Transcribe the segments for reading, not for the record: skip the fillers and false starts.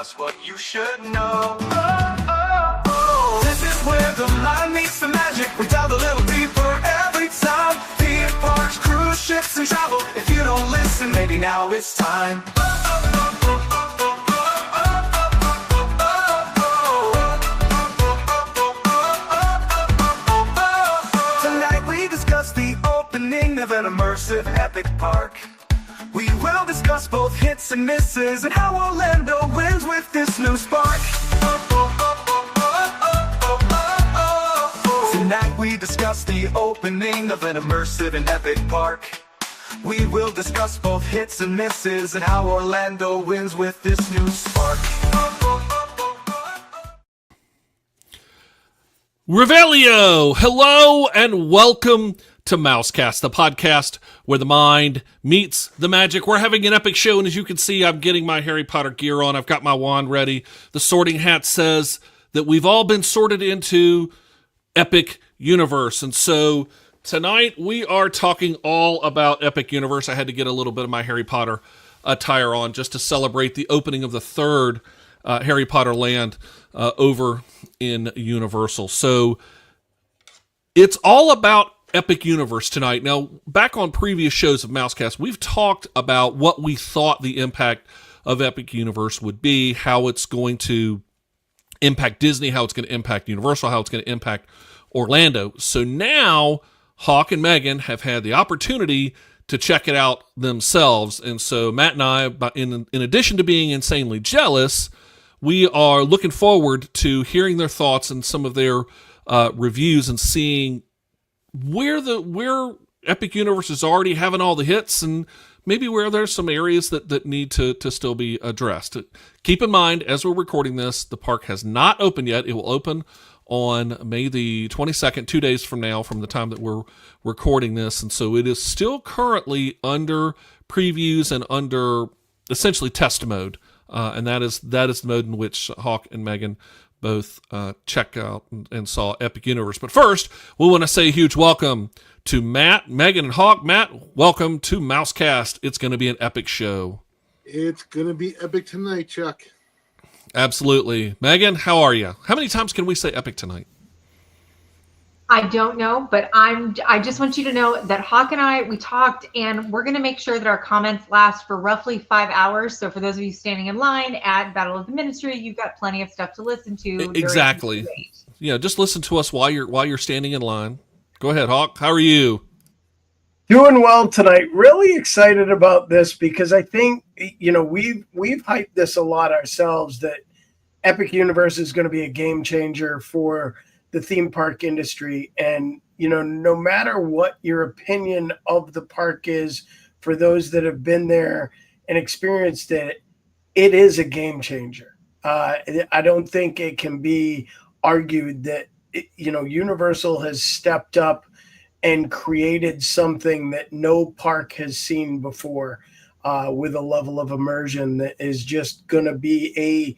just what you should know. This is where the line meets the magic. We dive a little deeper every time. Theme parks, cruise ships, and travel. If you don't listen, maybe now it's time. Tonight we discuss the opening of an immersive epic park. We will discuss both hits and misses and how Orlando wins with this new spark. Tonight we discuss the opening of an immersive and epic park. We will discuss both hits and misses and how Orlando wins with this new spark. Revelio! Hello and welcome to Mousecast, the podcast where the mind meets the magic. We're having an epic show, and as you can see, I'm getting my Harry Potter gear on. I've got my wand ready. The sorting hat says that we've all been sorted into Epic Universe, and so tonight we are talking all about Epic Universe. I had to get a little bit of my Harry Potter attire on just to celebrate the opening of the third Harry Potter land over in Universal. So it's all about Epic Universe tonight. Now, back on previous shows of Mousecast, we've talked about what we thought the impact of Epic Universe would be, how it's going to impact Disney, how it's going to impact Universal, how it's going to impact Orlando. So now, Hawk and Meaghan have had the opportunity to check it out themselves. And so Matt and I, in addition to being insanely jealous, we are looking forward to hearing their thoughts and some of their reviews and seeing where Epic Universe is already having all the hits and maybe where there's some areas that need to still be addressed. Keep in mind, as we're recording this, the park has not opened yet. It will open on May the 22nd, 2 days from now, from the time that we're recording this. And so it is still currently under previews and under essentially test mode. And that is the mode in which Hawk and Meaghan both check out and saw Epic Universe. But first, we want to say a huge welcome to Matt, Meaghan, and Hawk. Matt, welcome to Mousecast. It's going to be an epic show. It's going to be epic tonight, Chuck. Absolutely. Meaghan, how are you? How many times can we say epic tonight? I don't know, but I just want you to know that Hawk and I, we talked, and we're going to make sure that our comments last for roughly 5 hours. So for those of you standing in line at Battle of the Ministry, you've got plenty of stuff to listen to. Exactly. Yeah, just listen to us while you're standing in line. Go ahead, Hawk. How are you? Doing well tonight. Really excited about this because I think, we've hyped this a lot ourselves that Epic Universe is going to be a game changer for the theme park industry. And, no matter what your opinion of the park is, for those that have been there and experienced it, it is a game changer. I don't think it can be argued that, Universal has stepped up and created something that no park has seen before with a level of immersion that is just going to be a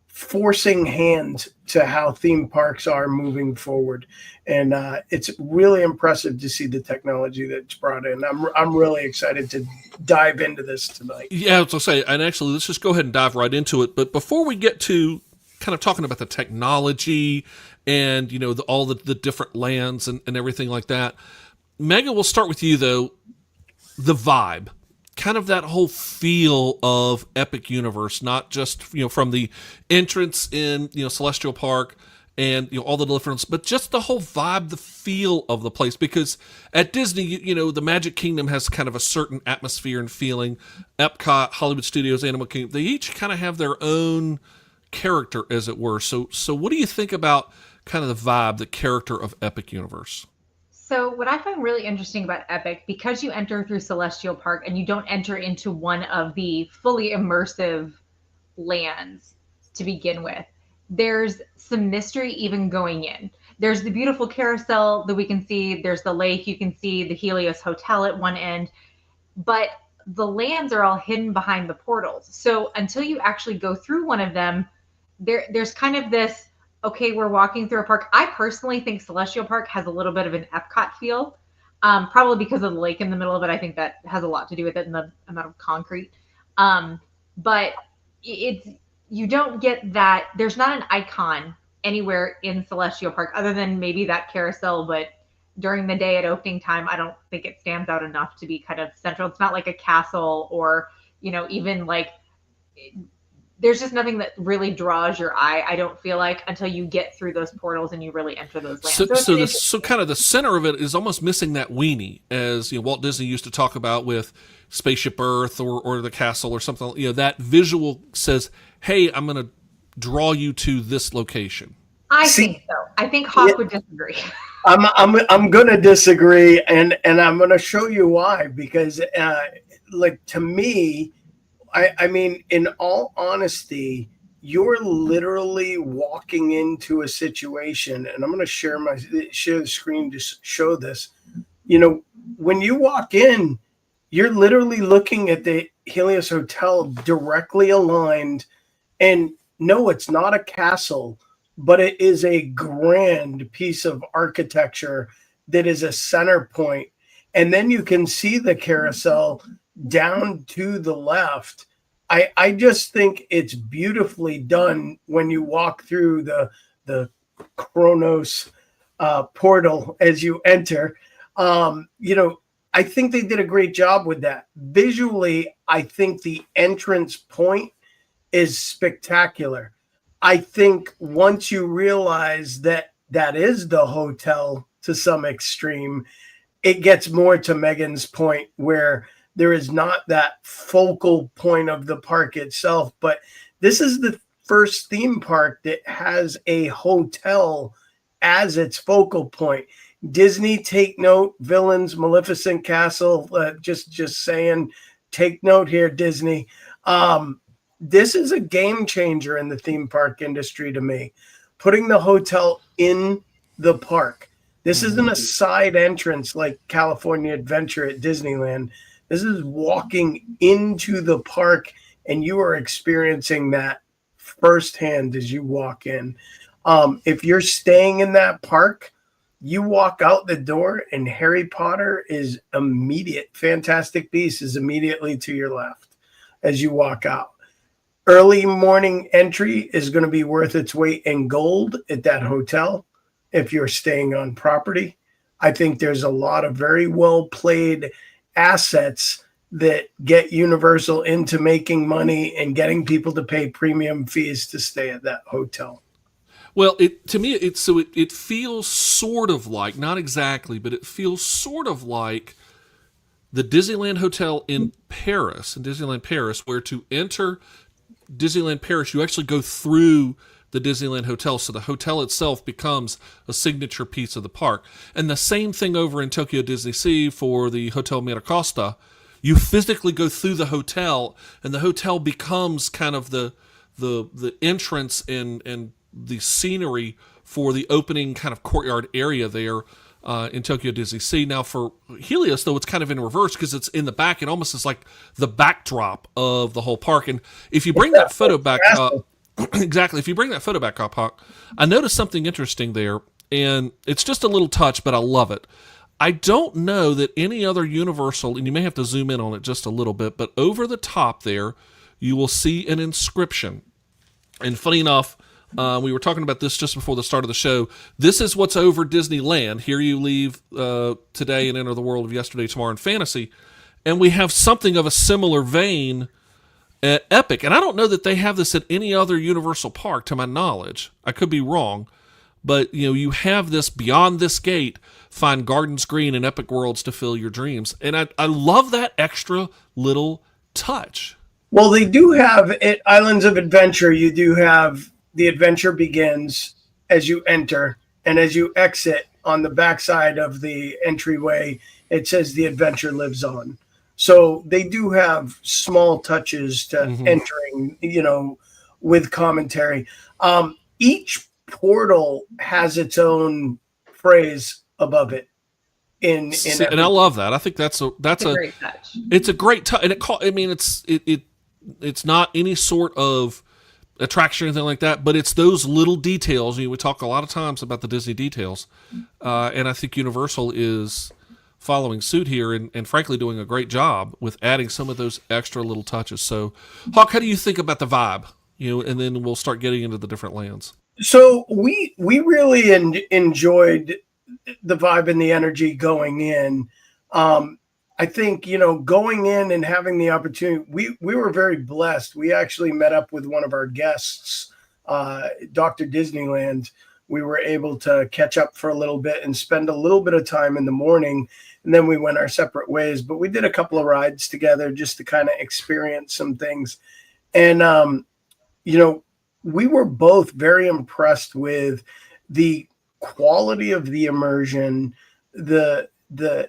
forcing hand to how theme parks are moving forward. And it's really impressive to see the technology that's brought in. I'm really excited to dive into this tonight. Yeah, as I say, and actually, let's just go ahead and dive right into it. But before we get to kind of talking about the technology and, all the different lands and everything like that, Meaghan, we'll start with you, though. The vibe. Kind of that whole feel of Epic Universe, not just from the entrance in Celestial Park and all the difference, but just the whole vibe, the feel of the place. Because at Disney, the Magic Kingdom has kind of a certain atmosphere and feeling. Epcot, Hollywood Studios, Animal Kingdom, they each kind of have their own character, as it were. So what do you think about kind of the vibe, the character of Epic Universe? So what I find really interesting about Epic, because you enter through Celestial Park and you don't enter into one of the fully immersive lands to begin with, there's some mystery even going in. There's the beautiful carousel that we can see. There's the lake. You can see the Helios Hotel at one end. But the lands are all hidden behind the portals. So until you actually go through one of them, there's kind of this, okay, we're walking through a park. I personally think Celestial Park has a little bit of an Epcot feel, probably because of the lake in the middle of it. I think that has a lot to do with it and the amount of concrete. But you don't get that. There's not an icon anywhere in Celestial Park other than maybe that carousel, but during the day at opening time, I don't think it stands out enough to be kind of central. It's not like a castle or, even like there's just nothing that really draws your eye, I don't feel like, until you get through those portals and you really enter those lands. So kind of the center of it is almost missing that weenie, as Walt Disney used to talk about with Spaceship Earth or the castle or something. That visual says, "Hey, I'm going to draw you to this location." I think so. I think Hawk would disagree. I'm going to disagree, and I'm going to show you why. Because, to me, I mean, in all honesty, you're literally walking into a situation, and I'm going to share the screen to show this. When you walk in, you're literally looking at the Helios Hotel directly aligned, and no, it's not a castle, but it is a grand piece of architecture that is a center point. And then you can see the carousel down to the left. I just think it's beautifully done when you walk through the Kronos portal as you enter. I think they did a great job with that. Visually, I think the entrance point is spectacular. I think once you realize that that is the hotel to some extreme, it gets more to Meaghan's point, where there is not that focal point of the park itself. But this is the first theme park that has a hotel as its focal point. Disney, take note. Villains, Maleficent Castle. Just saying, take note here, Disney. This is a game changer in the theme park industry to me. Putting the hotel in the park. This isn't a side entrance like California Adventure at Disneyland. This is walking into the park, and you are experiencing that firsthand as you walk in. If you're staying in that park, you walk out the door and Harry Potter is immediate. Fantastic Beasts is immediately to your left as you walk out. Early morning entry is going to be worth its weight in gold at that hotel if you're staying on property. I think there's a lot of very well played assets that get Universal into making money and getting people to pay premium fees to stay at that hotel. Well, it feels sort of like, not exactly, but it feels sort of like the Disneyland Hotel in Disneyland Paris, where to enter Disneyland Paris, you actually go through the Disneyland Hotel, so the hotel itself becomes a signature piece of the park. And the same thing over in Tokyo Disney Sea for the Hotel Miracosta. You physically go through the hotel, and the hotel becomes kind of the entrance and the scenery for the opening kind of courtyard area there in Tokyo Disney Sea. Now for Helios, though, it's kind of in reverse because it's in the back. It almost is like the backdrop of the whole park. And if you bring that photo back up, exactly, if you bring that photo back up, Hawk, I noticed something interesting there, and it's just a little touch, but I love it. I don't know that any other Universal, and you may have to zoom in on it just a little bit, but over the top there, you will see an inscription. And funny enough, we were talking about this just before the start of the show. This is what's over Disneyland. Here you leave today and enter the world of yesterday, tomorrow, and fantasy. And we have something of a similar vein at Epic. And I don't know that they have this at any other Universal park, to my knowledge. I could be wrong. But, you have this beyond this gate, find gardens green and epic worlds to fill your dreams. And I love that extra little touch. Well, they do have at Islands of Adventure, you do have the adventure begins as you enter, and as you exit on the backside of the entryway, it says the adventure lives on. So they do have small touches to entering, with commentary. Each portal has its own phrase above it. And I love that. I think that's a great touch. It's a great touch, and it's not any sort of attraction or anything like that, but it's those little details. We talk a lot of times about the Disney details, and I think Universal is following suit here and frankly doing a great job with adding some of those extra little touches. So, Hawk, how do you think about the vibe? and then we'll start getting into the different lands. So we really enjoyed the vibe and the energy going in. I think, going in and having the opportunity, we were very blessed. We actually met up with one of our guests, Dr. Disneyland. We were able to catch up for a little bit and spend a little bit of time in the morning, and then we went our separate ways. But we did a couple of rides together just to kind of experience some things. And, we were both very impressed with the quality of the immersion, the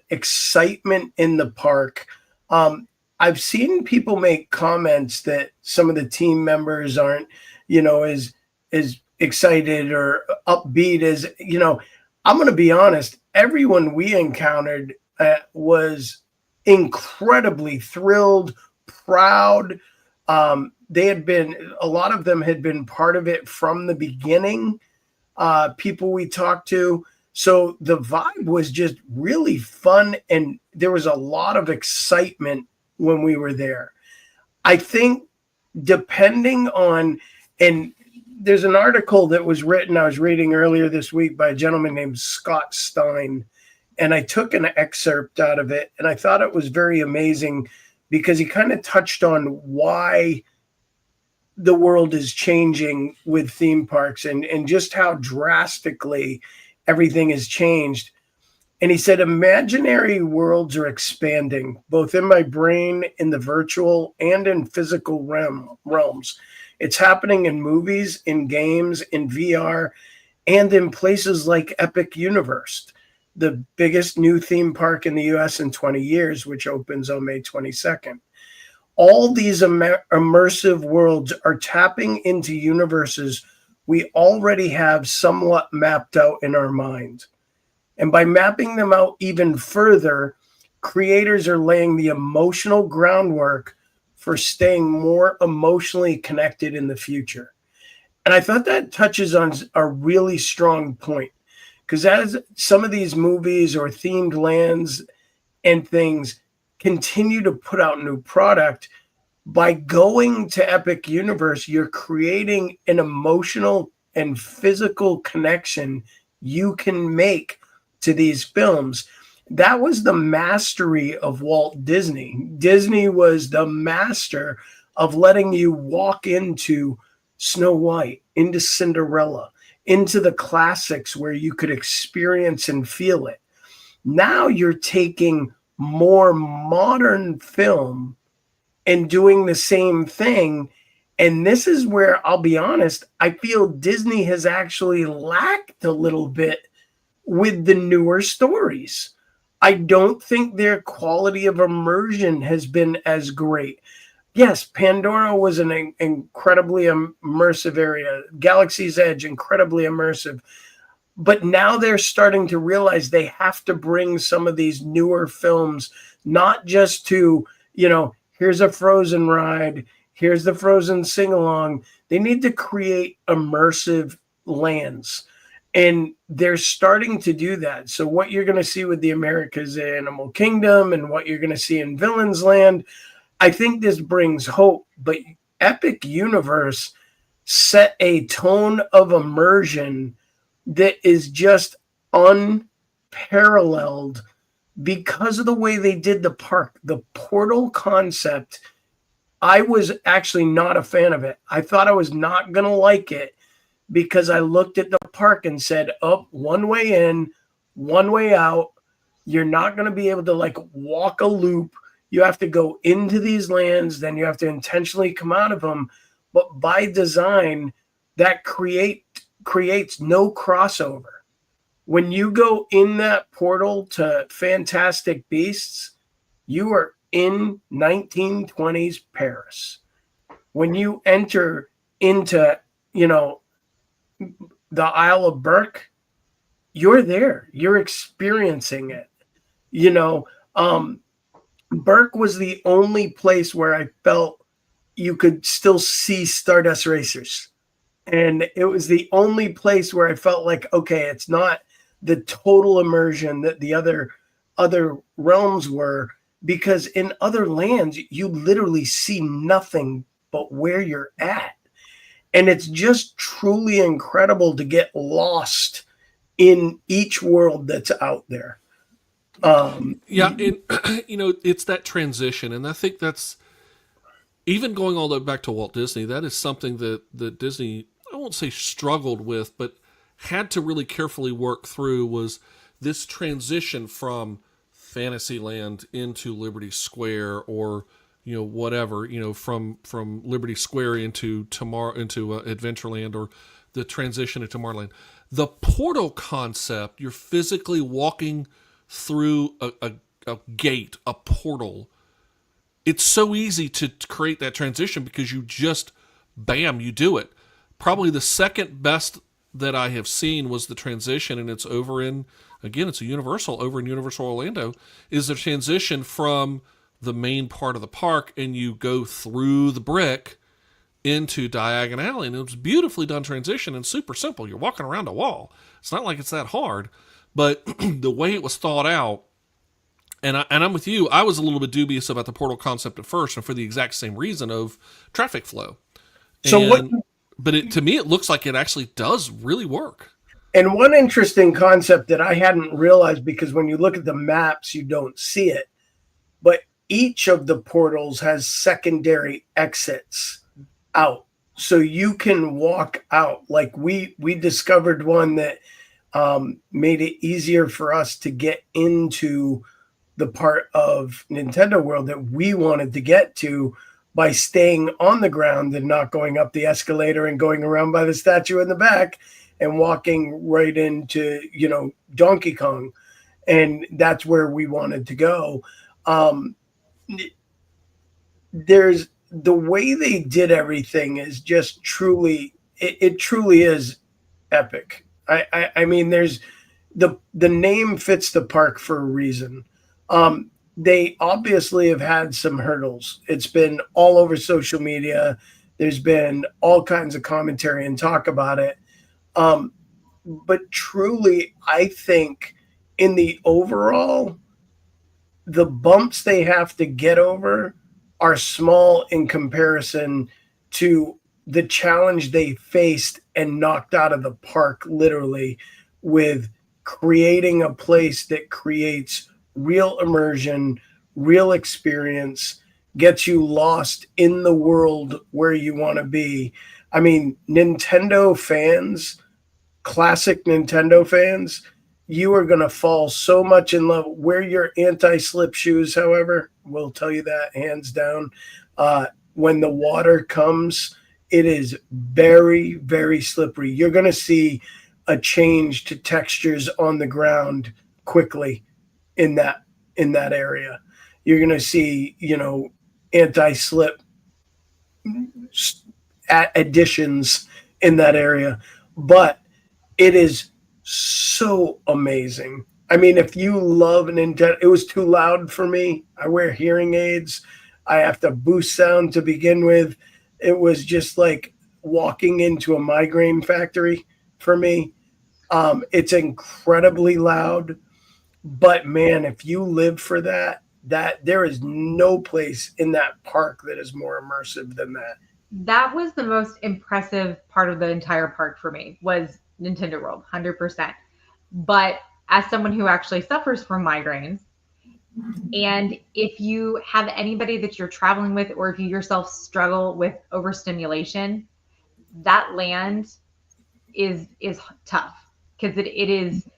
excitement in the park. I've seen people make comments that some of the team members aren't, as excited or upbeat as, I'm going to be honest, everyone we encountered was incredibly thrilled, proud. A lot of them had been part of it from the beginning, people we talked to. So the vibe was just really fun, and there was a lot of excitement when we were there. I think depending on, and there's an article that was written, I was reading earlier this week by a gentleman named Scott Stein, and I took an excerpt out of it, and I thought it was very amazing because he kind of touched on why the world is changing with theme parks and just how drastically everything has changed. And he said, imaginary worlds are expanding, both in my brain, in the virtual, and in physical realms. It's happening in movies, in games, in VR, and in places like Epic Universe, the biggest new theme park in the US in 20 years, which opens on May 22nd. All these immersive worlds are tapping into universes we already have somewhat mapped out in our mind. And by mapping them out even further, creators are laying the emotional groundwork for staying more emotionally connected in the future. And I thought that touches on a really strong point, because as some of these movies or themed lands and things continue to put out new product, by going to Epic Universe, you're creating an emotional and physical connection you can make to these films. That was the mastery of Walt Disney. Disney was the master of letting you walk into Snow White, into Cinderella, into the classics where you could experience and feel it. Now you're taking more modern film and doing the same thing. And this is where, I'll be honest, I feel Disney has actually lacked a little bit with the newer stories. I don't think their quality of immersion has been as great. Yes, Pandora was an incredibly immersive area. Galaxy's Edge, incredibly immersive. But now they're starting to realize they have to bring some of these newer films, not just to, here's a Frozen ride, here's the Frozen sing-along. They need to create immersive lands. And they're starting to do that. So what you're going to see with the America's Animal Kingdom and what you're going to see in Villains Land, I think this brings hope. But Epic Universe set a tone of immersion that is just unparalleled because of the way they did the park. The portal concept, I was actually not a fan of it. I thought I was not going to like it because I looked at the park and said, one way in, one way out. You're not going to be able to walk a loop. You have to go into these lands, then you have to intentionally come out of them. But by design, that creates no crossover. When you go in that portal to Fantastic Beasts, you are in 1920s Paris. When you enter into, the Isle of Berk, you're there. You're experiencing it. Berk was the only place where I felt you could still see Stardust Racers. And it was the only place where I felt like, okay, it's not the total immersion that the other realms were, because in other lands, you literally see nothing but where you're at. And it's just truly incredible to get lost in each world that's out there. Yeah, and it's that transition, and I think that's even going all the way back to Walt Disney. That is something that Disney, I won't say struggled with, but had to really carefully work through, was this transition from Fantasyland into Liberty Square, or whatever, from Liberty Square into Adventureland, or the transition into Tomorrowland. The portal concept, you're physically walking through a gate, a portal. It's so easy to create that transition because you just, bam, you do it. Probably the second best that I have seen was the transition, and it's over in, again, it's a Universal, over in Universal Orlando, is the transition from the main part of the park, and you go through the brick into Diagon Alley, and it was a beautifully done transition and super simple. You're walking around a wall. It's not like it's that hard, but the way it was thought out, and I'm with you, I was a little bit dubious about the portal concept at first, and for the exact same reason of traffic flow. But to me, it looks like it actually does really work. And one interesting concept that I hadn't realized, because when you look at the maps, you don't see it, but each of the portals has secondary exits out. So you can walk out. Like we discovered one that made it easier for us to get into the part of Nintendo World that we wanted to get to by staying on the ground and not going up the escalator and going around by the statue in the back and walking right into, Donkey Kong. And that's where we wanted to go. There's the way they did everything is just truly, it truly is epic. I mean, there's the name fits the park for a reason. They obviously have had some hurdles. It's been all over social media. There's been all kinds of commentary and talk about it. But truly, I think in the overall, the bumps they have to get over are small in comparison to the challenge they faced and knocked out of the park, literally, with creating a place that creates real immersion, real experience, gets you lost in the world where you want to be. I mean, Nintendo fans, classic Nintendo fans, you are going to fall so much in love. Wear your anti-slip shoes, however, we'll tell you that hands down. When the water comes, it is very, very slippery. You're going to see a change to textures on the ground quickly in that area. You're going to see, anti-slip additions in that area, but it is so amazing. I mean, if you love Nintendo, it was too loud for me. I wear hearing aids. I have to boost sound to begin with. It was just like walking into a migraine factory for me. It's incredibly loud, but man, if you live for that there is no place in that park that is more immersive than that. That was the most impressive part of the entire park for me, was Nintendo World, 100%. But as someone who actually suffers from migraines, and if you have anybody that you're traveling with, or if you yourself struggle with overstimulation, that land is tough, because it is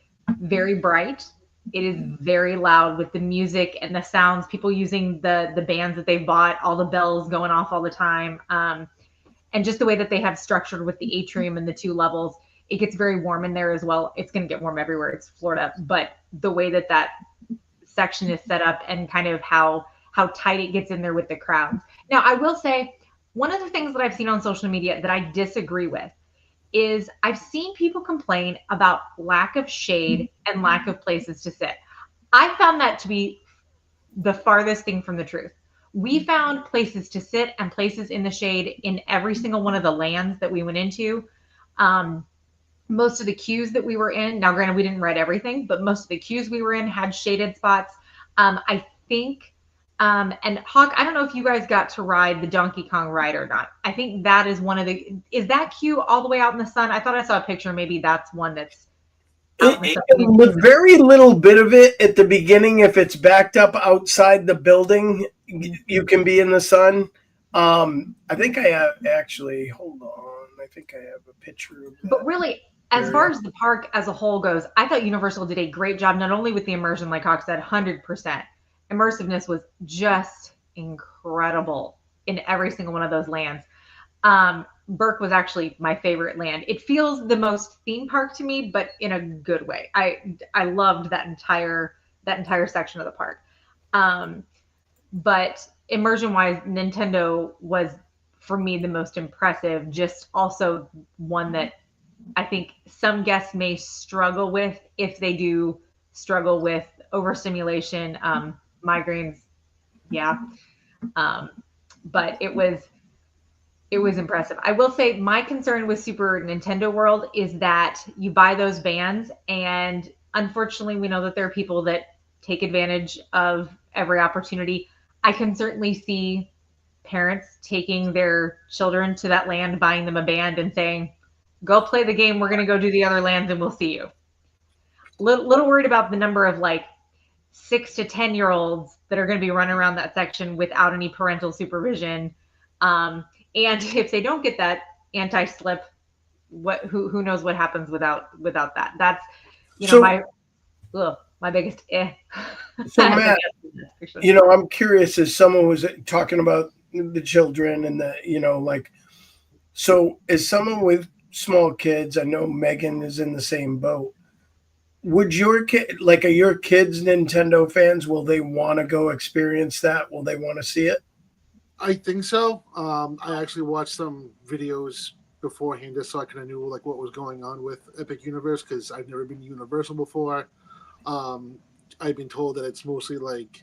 very bright. It is very loud with the music and the sounds, people using the bands that they've bought, all the bells going off all the time. And just the way that they have structured with the atrium and the 2 levels, it gets very warm in there as well. It's going to get warm everywhere. It's Florida. But the way that section is set up, and kind of how tight it gets in there with the crowds. Now, I will say, one of the things that I've seen on social media that I disagree with is I've seen people complain about lack of shade and lack of places to sit. I found that to be the farthest thing from the truth. We found places to sit and places in the shade in every single one of the lands that we went into. Most of the queues that we were in, now granted, we didn't ride everything, but most of the queues we were in had shaded spots. I think And Hawk, I don't know if you guys got to ride the Donkey Kong ride or not. I think that is one of the. Is that queue all the way out in the sun? I thought I saw a picture. Maybe that's one that's out in the sun. With very little bit of it at the beginning, if it's backed up outside the building, you can be in the sun. I think I have actually. Hold on, I think I have a picture of that. But really, as far as the park as a whole goes, I thought Universal did a great job, not only with the immersion, like Hawk said, 100%. Immersiveness was just incredible in every single one of those lands. Burke was actually my favorite land. It feels the most theme park to me, but in a good way. I loved that entire section of the park. But immersion wise, Nintendo was for me the most impressive. Just also one that I think some guests may struggle with if they do struggle with overstimulation, migraines. Yeah. But it was impressive. I will say my concern with Super Nintendo World is that you buy those bands, and unfortunately we know that there are people that take advantage of every opportunity. I can certainly see parents taking their children to that land, buying them a band and saying, go play the game. We're going to go do the other lands and we'll see you. Little worried about the number of like 6 to 10-year-olds that are going to be running around that section without any parental supervision. And if they don't get that anti-slip, who knows what happens without that? That's my biggest So Matt, I'm curious, as someone was talking about the children and so as someone with small kids, I know Meaghan is in the same boat. Would your kid, are your kids Nintendo fans? Will they want to go experience that? Will they want to see it? I think so. I actually watched some videos beforehand just so I kind of knew what was going on with Epic Universe, because I've never been to Universal before. I've been told that it's mostly like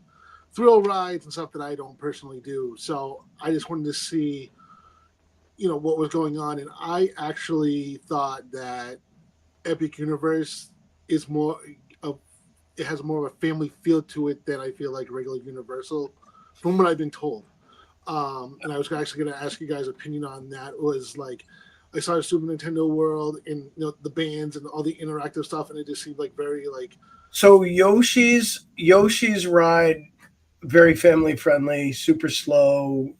thrill rides and stuff that I don't personally do. So I just wanted to see, what was going on. And I actually thought that Epic Universe is it has more of a family feel to it than I feel like regular Universal, from what I've been told. And I was actually going to ask you guys' opinion on that. It was I saw Super Nintendo World and the bands and all the interactive stuff, and it just seemed very So Yoshi's ride, very family friendly, super slow,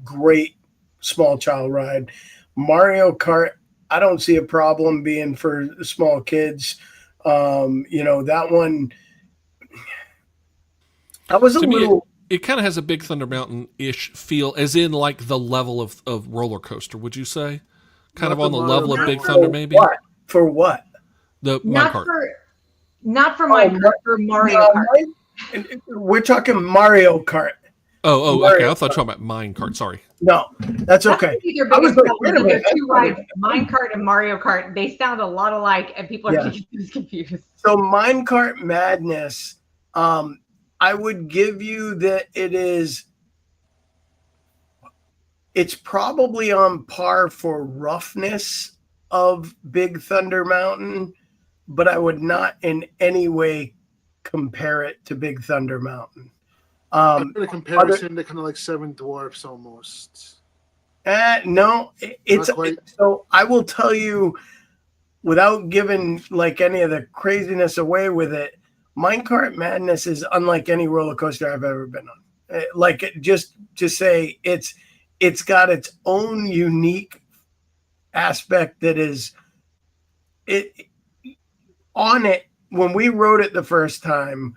great small child ride. Mario Kart, I don't see a problem being for small kids. That one, I was It kind of has a Big Thunder Mountain-ish feel, as in the level of roller coaster, would you say? Kind of on the level of Big Thunder, maybe? What? For what? The Mario Kart. Not for Mario Kart. We're talking Mario Kart. Oh, Mario okay. I thought Kart. you were talking about Mine Kart. Sorry. No, that's okay. I was wait a minute. Two rides, Mine Kart and Mario Kart. They sound a lot alike, and people are confused. So Mine Kart Madness, I would give you that it's probably on par for roughness of Big Thunder Mountain, but I would not in any way compare it to Big Thunder Mountain. A comparison to kind of like Seven Dwarfs almost. No, it's so I will tell you, without giving any of the craziness away with it, Minecart Madness is unlike any roller coaster I've ever been on. Just to say, it's got its own unique aspect that is it on it. When we rode it the first time,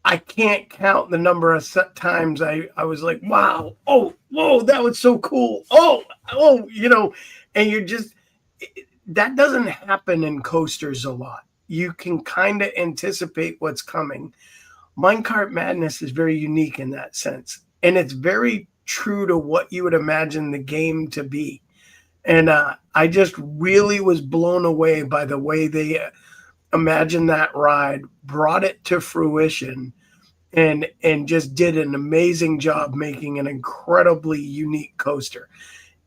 I can't count the number of times I was like, wow, oh, whoa, that was so cool. Oh, and you're just, that doesn't happen in coasters a lot. You can kind of anticipate what's coming. Minecart Madness is very unique in that sense. And it's very true to what you would imagine the game to be. And I just really was blown away by the way they imagined that ride, brought it to fruition, and just did an amazing job making an incredibly unique coaster.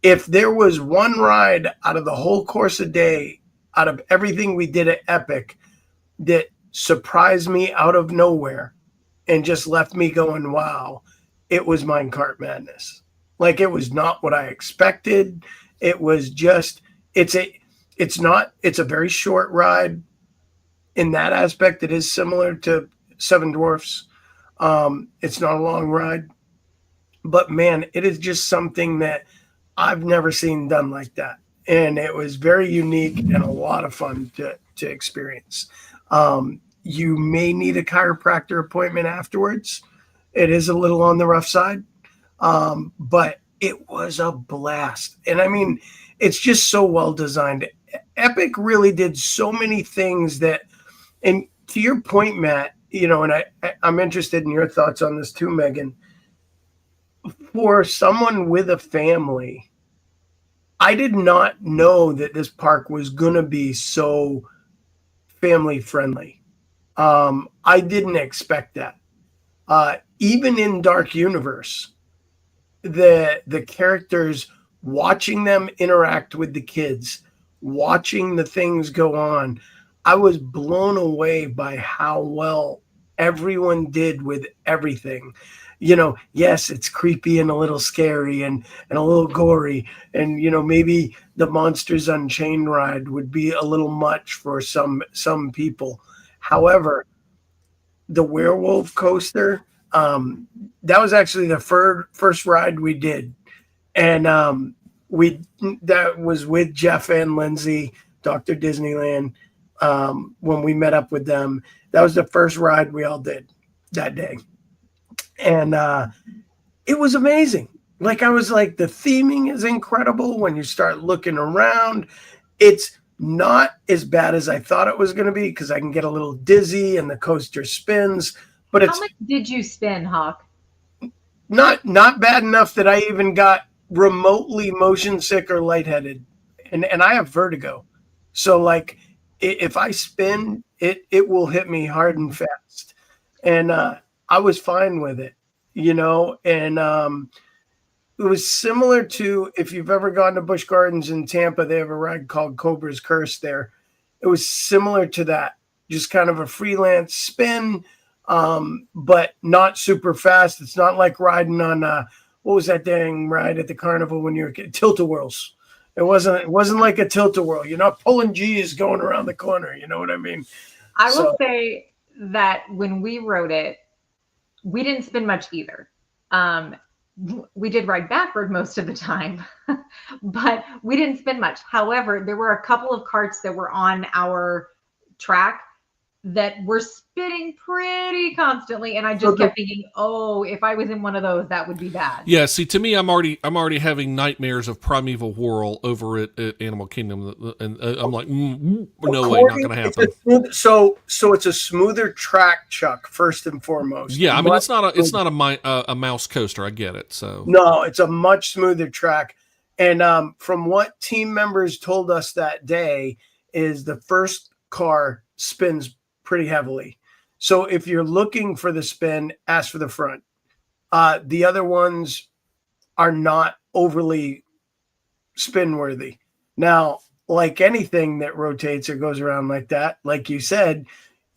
If there was one ride out of the whole course of day, out of everything we did at Epic, that surprised me out of nowhere and just left me going, wow, it was Minecart Madness. Like, it was not what I expected. It was just, it's a very short ride. In that aspect, it is similar to Seven Dwarfs. It's not a long ride, but man, it is just something that I've never seen done like that. And it was very unique and a lot of fun to experience. You may need a chiropractor appointment afterwards. It is a little on the rough side, but it was a blast. And I mean, it's just so well designed. Epic really did so many things that, and to your point, Matt, and I'm interested in your thoughts on this too, Meaghan. For someone with a family, I did not know that this park was going to be so family friendly. I didn't expect that. Even in Dark Universe, the characters, watching them interact with the kids, watching the things go on, I was blown away by how well everyone did with everything. Yes, it's creepy and a little scary and a little gory. And, maybe the Monsters Unchained ride would be a little much for some people. That werewolf coaster, that was actually the first ride we did. And that was with Jeff and Lindsay, Dr. Disneyland. When we met up with them, that was the first ride we all did that day. And it was amazing. Like, I was like, the theming is incredible when you start looking around. It's not as bad as I thought it was going to be because I can get a little dizzy and the coaster spins. But How much did you spin, Hawk? Not bad enough that I even got remotely motion sick or lightheaded. And I have vertigo. So, like, if I spin, it will hit me hard and fast. And I was fine with it, and it was similar to, if you've ever gone to Busch Gardens in Tampa, they have a ride called Cobra's Curse there. It was similar to that, just kind of a freelance spin, but not super fast. It's not like riding on, what was that dang ride at the carnival when you were a kid? Tilt-A-Whirls. It wasn't like a Tilt-A-Whirl. You're not pulling G's going around the corner. You know what I mean? I will say that when we rode it, we didn't spin much either. We did ride backward most of the time, but we didn't spin much. However, there were a couple of carts that were on our track that were spinning pretty constantly, and I just kept thinking, oh, if I was in one of those, that would be bad. Yeah, see, to me, I'm already having nightmares of Primeval Whirl over at Animal Kingdom, and I'm like, no way, not going to happen. So it's a smoother track, Chuck. First and foremost. Yeah, I mean, it's not a mouse coaster. I get it. So no, it's a much smoother track, and from what team members told us that day, is the first car spins pretty heavily. So if you're looking for the spin, ask for the front. The other ones are not overly spin worthy. Now, like anything that rotates or goes around like that, like you said,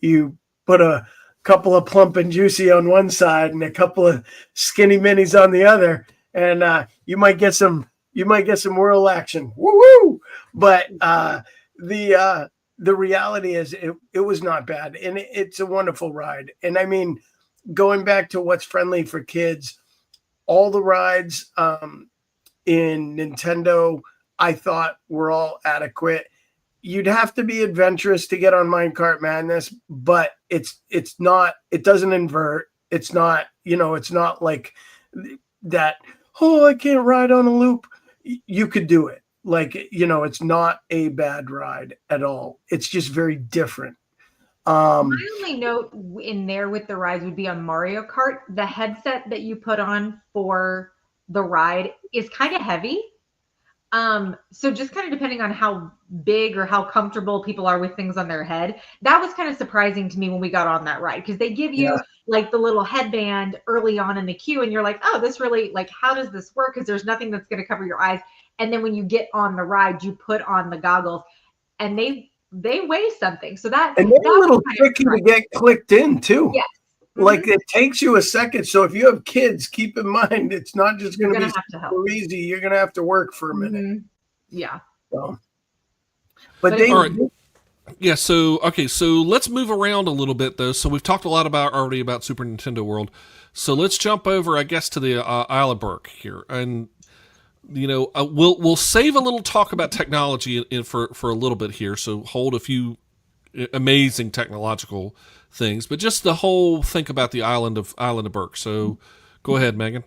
you put a couple of plump and juicy on one side and a couple of skinny minis on the other, and you might get some whirl action. Woo-woo! But the reality is it was not bad, and it's a wonderful ride. And I mean, going back to what's friendly for kids, all the rides in Nintendo, I thought were all adequate. You'd have to be adventurous to get on Minecart Madness, but it doesn't invert. It's not, it's not like that, oh, I can't ride on a loop. You could do it. Like, it's not a bad ride at all. It's just very different. My only note in there with the rides would be on Mario Kart. The headset that you put on for the ride is kind of heavy. So just kind of depending on how big or how comfortable people are with things on their head, that was kind of surprising to me when we got on that ride, because they give you like the little headband early on in the queue, and you're like, oh, this really, like, how does this work? Because there's nothing that's going to cover your eyes. And then when you get on the ride, you put on the goggles, and they weigh something. So and they're a little tricky to get clicked in too. Yes. Like it takes you a second. So if you have kids, keep in mind it's not just going to be have to help. super easy. You're going to have to work for a minute. Yeah. So, But they, All right. Yeah, so okay, so let's move around a little bit though. So we've talked a lot already about Super Nintendo World. So let's jump over, I guess, to the Isle of Berk here, and we'll save a little talk about technology for a little bit here. So hold a few amazing technological things, but just the whole think about the island of Berk. So go ahead, Meaghan.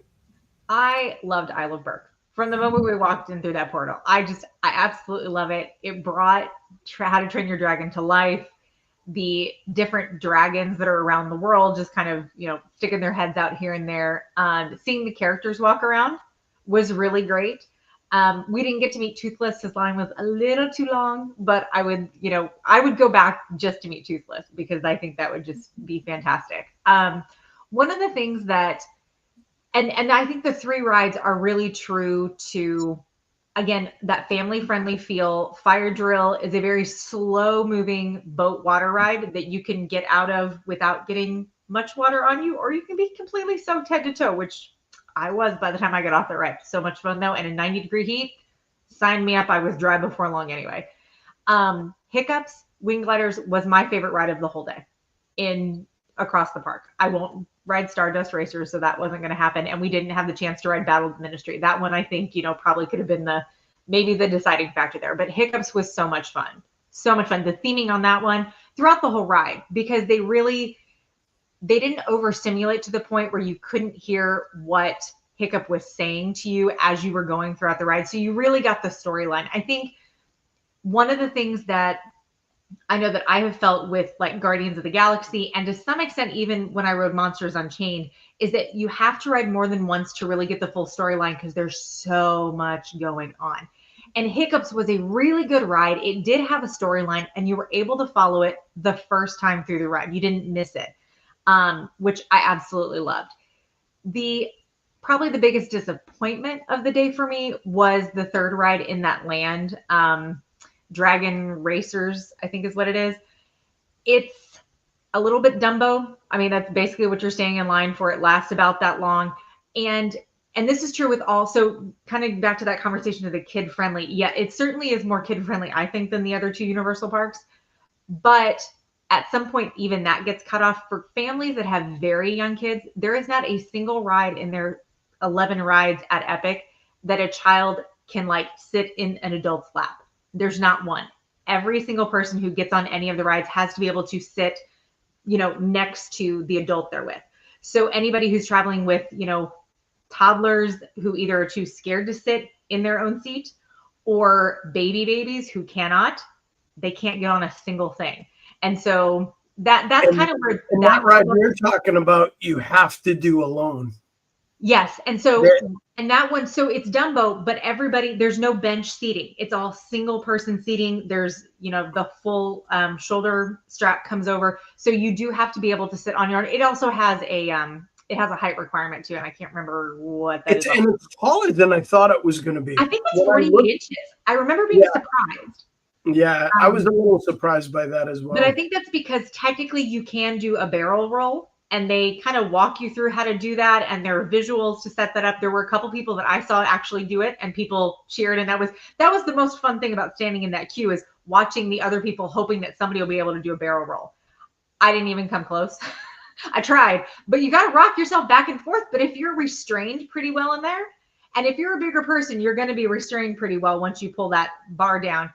I loved Isle of Berk. From the moment we walked in through that portal, I absolutely love it. It brought How to Train Your Dragon to life. The different dragons that are around the world just kind of, sticking their heads out here and there. Seeing the characters walk around was really great. We didn't get to meet Toothless. His line was a little too long, but I would go back just to meet Toothless because I think that would just be fantastic. One of the things that And I think the 3 rides are really true to, again, that family-friendly feel. Fire Drill is a very slow-moving boat water ride that you can get out of without getting much water on you, or you can be completely soaked head to toe, which I was by the time I got off the ride. So much fun, though, and in 90-degree heat, sign me up. I was dry before long anyway. Hiccups, Wing Gliders was my favorite ride of the whole day across the park. I won't ride Stardust Racers, so that wasn't going to happen. And we didn't have the chance to ride Battle of the Ministry. That one, I think, probably could have been maybe the deciding factor there. But Hiccups was so much fun. So much fun. The theming on that one throughout the whole ride, because they didn't overstimulate to the point where you couldn't hear what Hiccup was saying to you as you were going throughout the ride. So you really got the storyline. I think one of the things that I know that I have felt with like Guardians of the Galaxy, and to some extent, even when I rode Monsters Unchained, is that you have to ride more than once to really get the full storyline because there's so much going on. And Hiccups was a really good ride. It did have a storyline, and you were able to follow it the first time through the ride. You didn't miss it, which I absolutely loved. Probably the biggest disappointment of the day for me was the 3rd ride in that land. Dragon Racers, I think is what it is. It's a little bit Dumbo. I mean, that's basically what you're staying in line for. It lasts about that long. And this is true with also kind of back to that conversation of the kid friendly. Yeah, it certainly is more kid friendly, I think, than the other 2 Universal parks. But at some point, even that gets cut off. For families that have very young kids, there is not a single ride in their 11 rides at Epic that a child can like sit in an adult's lap. There's not one. Every single person who gets on any of the rides has to be able to sit, next to the adult they're with. So anybody who's traveling with, toddlers who either are too scared to sit in their own seat, or babies who they can't get on a single thing. And so that's kind of where that ride you're talking about, you have to do alone. Yes. And so, and that one, so it's Dumbo, but there's no bench seating. It's all single person seating. There's, the full shoulder strap comes over. So you do have to be able to sit on your own. It also has it has a height requirement too. And I can't remember what that is. And it's taller than I thought it was going to be. I think it's 48 inches. I remember being surprised. Yeah, I was a little surprised by that as well. But I think that's because technically you can do a barrel roll. And they kind of walk you through how to do that. And there are visuals to set that up. There were a couple people that I saw actually do it, and people cheered. And that was the most fun thing about standing in that queue, is watching the other people, hoping that somebody will be able to do a barrel roll. I didn't even come close. I tried, but you got to rock yourself back and forth. But if you're restrained pretty well in there, and if you're a bigger person, you're going to be restrained pretty well once you pull that bar down.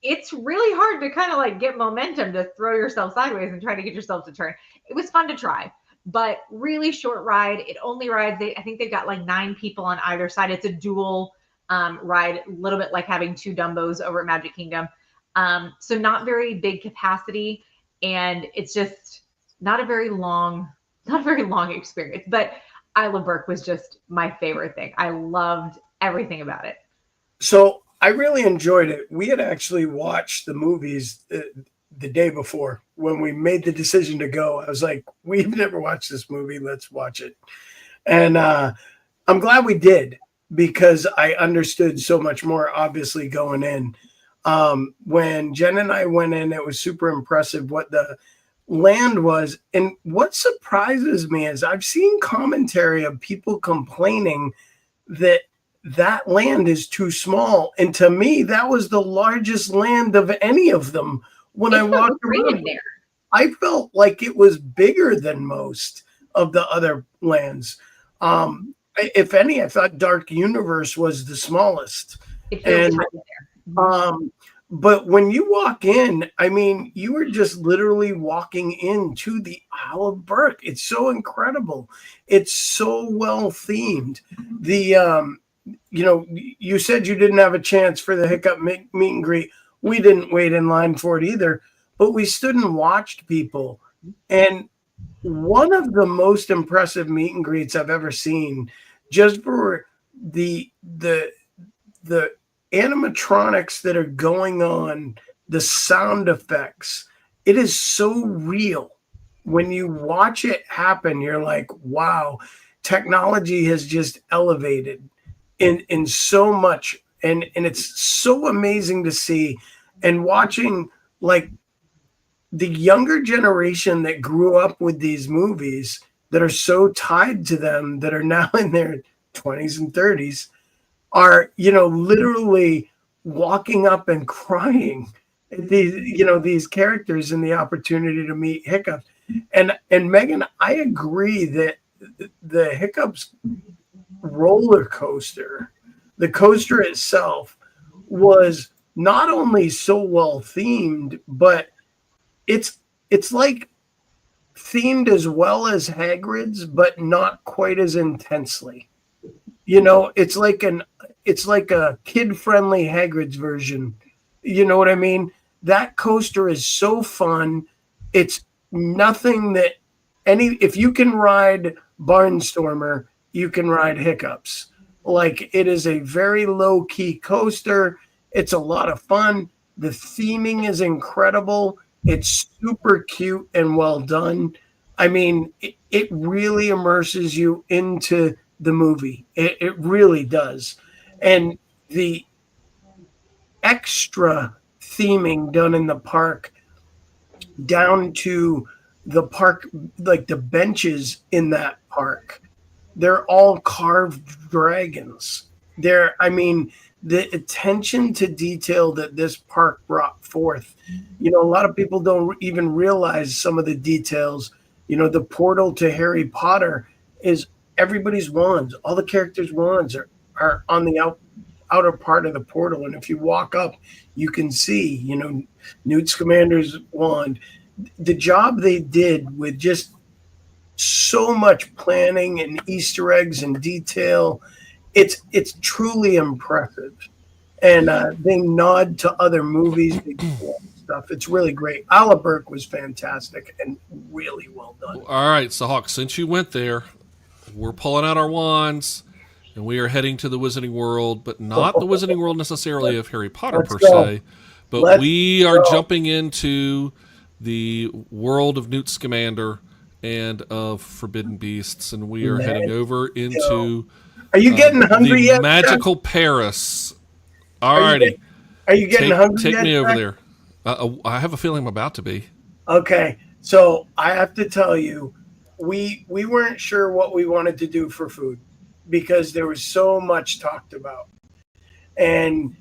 It's really hard to kind of like get momentum to throw yourself sideways and try to get yourself to turn. It was fun to try, but really short ride. It only rides, I think they've got like 9 people on either side. It's a dual ride, a little bit like having 2 Dumbos over at Magic Kingdom. So not very big capacity, and it's just not a very long experience. But Isle of Berk was just my favorite thing. I loved everything about it. So I really enjoyed it. We had actually watched the movies the day before when we made the decision to go. I was like, we've never watched this movie. Let's watch it. And I'm glad we did, because I understood so much more, obviously, going in. When Jen and I went in, it was super impressive what the land was. And what surprises me is I've seen commentary of people complaining that that land is too small. And to me, that was the largest land of any of them when I walked around. There. I felt like it was bigger than most of the other lands. If any, I thought Dark Universe was the smallest. It feels tight there. But when you walk in, I mean, you are just literally walking into the Isle of Burke. It's so incredible. It's so well themed. You said you didn't have a chance for the Hiccup meet and greet. We didn't wait in line for it either, but we stood and watched people. And one of the most impressive meet and greets I've ever seen, just for the animatronics that are going on, the sound effects, it is so real. When you watch it happen, you're like, wow, technology has just elevated in so much. And it's so amazing to see. And watching like the younger generation that grew up with these movies that are so tied to them, that are now in their 20s and 30s, are, literally walking up and crying at these characters and the opportunity to meet Hiccups. And Meaghan, I agree that the Hiccups roller coaster, the coaster itself, was not only so well themed, but it's like themed as well as Hagrid's, but not quite as intensely. It's like a kid-friendly Hagrid's version. You know what I mean? That coaster is so fun. It's nothing that if you can ride Barnstormer, you can ride Hiccups. Like, it is a very low-key coaster. It's a lot of fun. The theming is incredible. It's super cute and well done. I mean, it really immerses you into the movie. It really does. And the extra theming done in the park, down to the park, like the benches in that park, they're all carved dragons. The attention to detail that this park brought forth, a lot of people don't even realize some of the details. The portal to Harry Potter is everybody's wands. All the characters' wands are on the outer part of the portal. And if you walk up, you can see, Newt Scamander's wand. The job they did with just so much planning and Easter eggs and detail, it's truly impressive. And they nod to other movies, stuff. It's really great. Isle of Burke was fantastic and really well done. All right, so Hawk, since you went there, we're pulling out our wands and we are heading to the Wizarding World, but not the Wizarding World necessarily of Harry Potter per se, but we are jumping into the world of Newt Scamander and of Forbidden Beasts, and we are heading over into Are you getting hungry yet? Magical Paris. Alrighty. Are you getting hungry yet? Take me over Jack? there. I have a feeling I'm about to be. Okay, so I have to tell you, we weren't sure what we wanted to do for food because there was so much talked about. And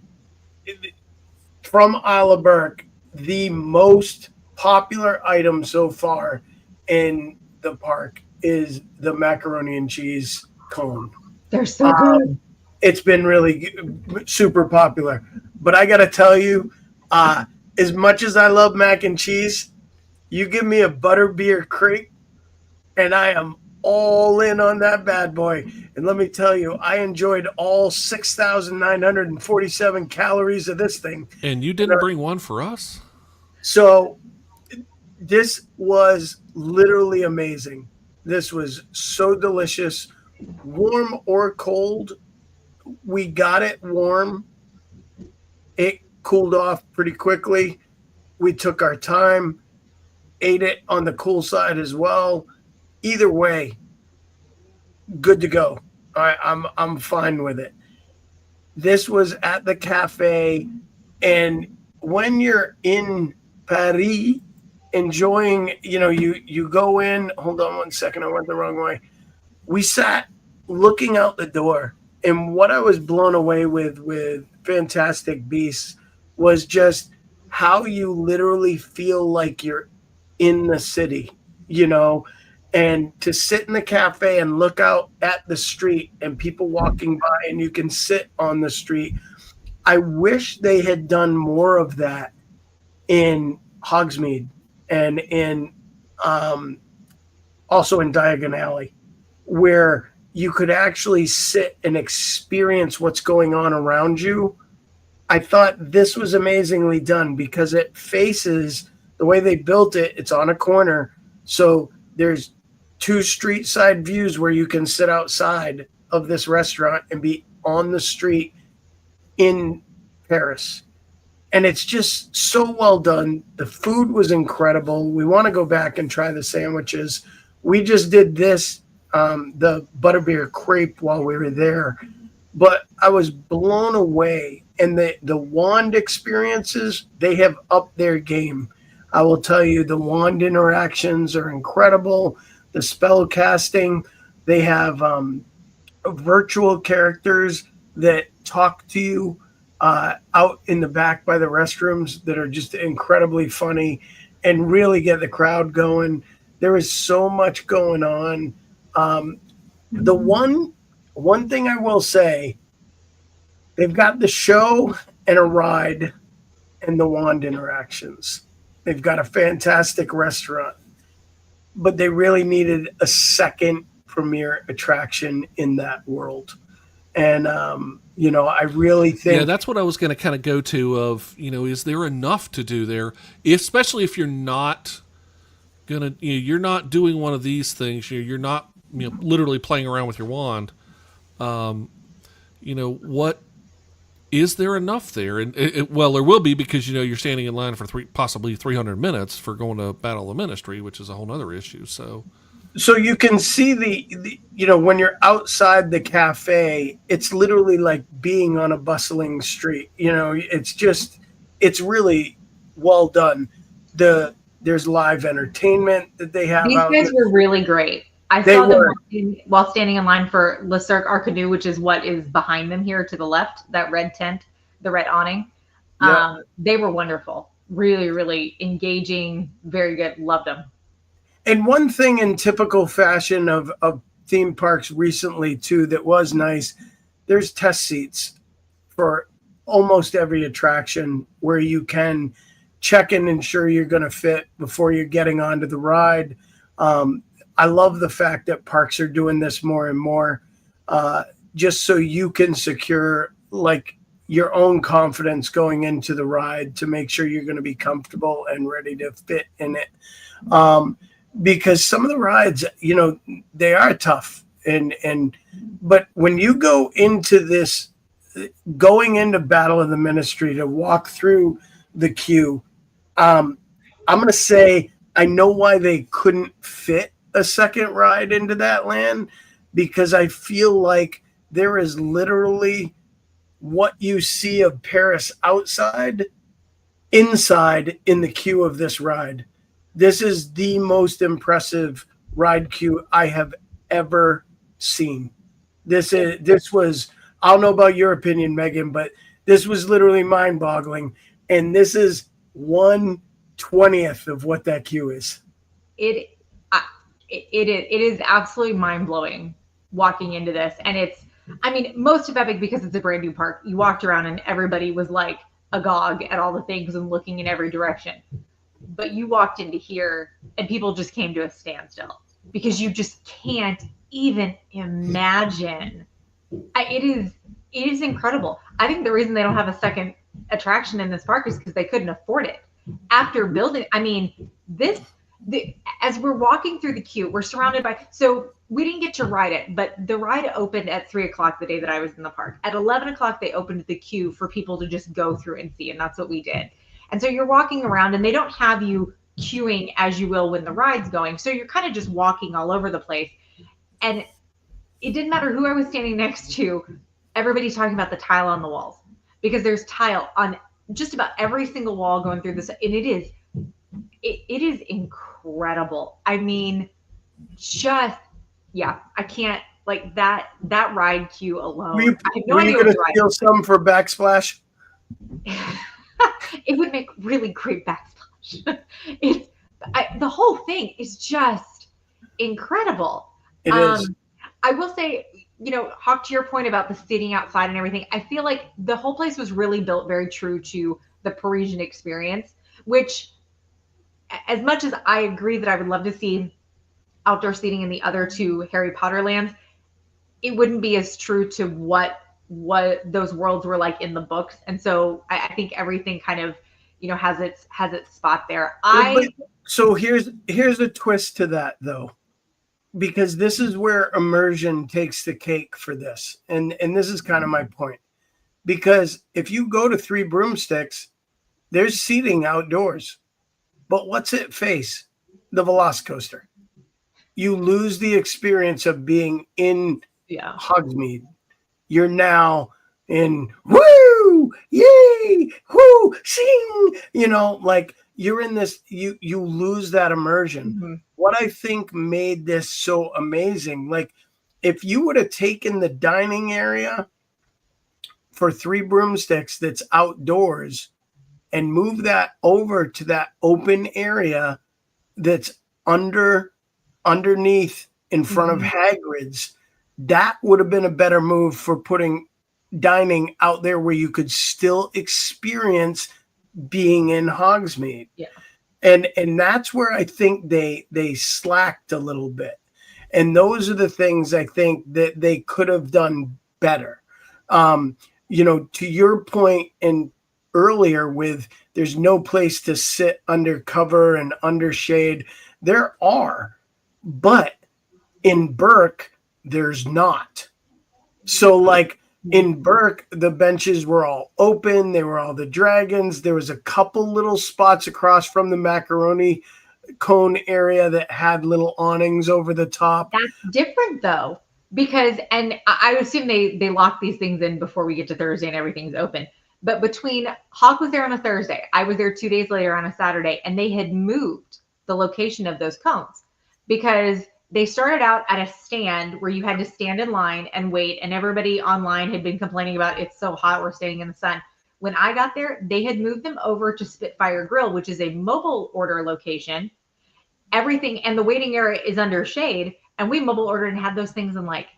from Isle of Burke, the most popular item so far in the park is the macaroni and cheese cone. They're so good. It's been really super popular. But I got to tell you, as much as I love mac and cheese, you give me a butterbeer crate, and I am all in on that bad boy. And let me tell you, I enjoyed all 6,947 calories of this thing. And you didn't bring one for us? So this was literally amazing. This was so delicious, warm or cold. We got it warm. It cooled off pretty quickly. We took our time, ate it on the cool side as well. Either way, good to go. I'm fine with it. This was at the cafe, and when you're in Paris, enjoying, you go in, hold on one second, I went the wrong way. We sat looking out the door, and what I was blown away with Fantastic Beasts was just how you literally feel like you're in the city, and to sit in the cafe and look out at the street and people walking by, and you can sit on the street. I wish they had done more of that in Hogsmeade and in also in Diagon Alley, where you could actually sit and experience what's going on around you. I thought this was amazingly done because it faces the way they built it. It's on a corner. So there's two street side views where you can sit outside of this restaurant and be on the street in Paris. And it's just so well done. The food was incredible. We want to go back and try the sandwiches. We just did this, the butterbeer crepe while we were there. But I was blown away. And the wand experiences, they have upped their game. I will tell you, the wand interactions are incredible. The spell casting, they have virtual characters that talk to you out in the back by the restrooms that are just incredibly funny and really get the crowd going. There is so much going on. The one thing I will say, they've got the show and a ride and the wand interactions. They've got a fantastic restaurant, but they really needed a second premier attraction in that world. And, I really think... Yeah, that's what I was going to kind of go to of, is there enough to do there? Especially if you're not going to, you're not doing one of these things. You're not, literally playing around with your wand. What... Is there enough there? And well, there will be because you're standing in line for possibly 300 minutes for going to Battle of the Ministry, which is a whole other issue. So you can see the when you're outside the cafe, it's literally like being on a bustling street. It's really well done. There's live entertainment that they have. These guys were really great. I saw them while standing in line for Le Cirque Arcadu, which is what is behind them here to the left, that red tent, the red awning. Yeah. They were wonderful. Really, really engaging. Very good. Loved them. And one thing in typical fashion of theme parks recently, too, that was nice, there's test seats for almost every attraction where you can check and ensure you're going to fit before you're getting onto the ride. I love the fact that parks are doing this more and more, just so you can secure like your own confidence going into the ride to make sure you're going to be comfortable and ready to fit in it. Because some of the rides, they are tough. But when you go into this, going into Battle of the Ministry to walk through the queue, I'm going to say I know why they couldn't fit a second ride into that land, because I feel like there is literally what you see of Paris outside, inside in the queue of this ride. This is the most impressive ride queue I have ever seen. This was, I don't know about your opinion, Meaghan, but this was literally mind-boggling. And this is 1/20th of what that queue is. It is absolutely mind-blowing walking into this. And most of Epic, because it's a brand new park, you walked around and everybody was like agog at all the things and looking in every direction. But you walked into here and people just came to a standstill because you just can't even imagine. It is incredible. I think the reason they don't have a second attraction in this park is because they couldn't afford it. After building, as we're walking through the queue, we're surrounded by, so we didn't get to ride it, but the ride opened at 3:00 the day that I was in the park. At 11:00, they opened the queue for people to just go through and see, and that's what we did. And so you're walking around, and they don't have you queuing as you will when the ride's going. So you're kind of just walking all over the place. And it didn't matter who I was standing next to. Everybody's talking about the tile on the walls, because there's tile on just about every single wall going through this. And it it is incredible. I mean, just yeah, I can't like that ride queue alone. I have no were idea you what going the to ride steal some for backsplash? it would make really great backsplash. The whole thing is just incredible. It is. I will say, Hawk, to your point about the sitting outside and everything, I feel like the whole place was really built very true to the Parisian experience, which, as much as I agree that I would love to see outdoor seating in the other two Harry Potter lands, it wouldn't be as true to what those worlds were like in the books. And so I think everything kind of, has its spot there. So here's a twist to that though, because this is where immersion takes the cake for this. And this is kind of my point. Because if you go to Three Broomsticks, there's seating outdoors. But what's it face? The Velocicoaster. You lose the experience of being in Hogsmeade. You're now in woo, yay, whoo, sing. Like you're in this, you lose that immersion. Mm-hmm. What I think made this so amazing, like if you would have taken the dining area for Three Broomsticks that's outdoors and move that over to that open area that's underneath in front of Hagrid's, that would have been a better move for putting dining out there where you could still experience being in Hogsmeade. Yeah. And that's where I think they slacked a little bit. And those are the things I think that they could have done better. To your point and earlier with there's no place to sit under cover and under shade. There are, but in Burke, there's not. So like in Burke, the benches were all open. They were all the dragons. There was a couple little spots across from the macaroni cone area that had little awnings over the top. That's different though, because, and I assume they lock these things in before we get to Thursday and everything's open. But between Hawk was there on a Thursday, I was there 2 days later on a Saturday, and they had moved the location of those cones because they started out at a stand where you had to stand in line and wait, and everybody online had been complaining about it's so hot, we're standing in the sun. When I got there, they had moved them over to Spitfire Grill, which is a mobile order location. Everything and the waiting area is under shade, and we mobile ordered and had those things in like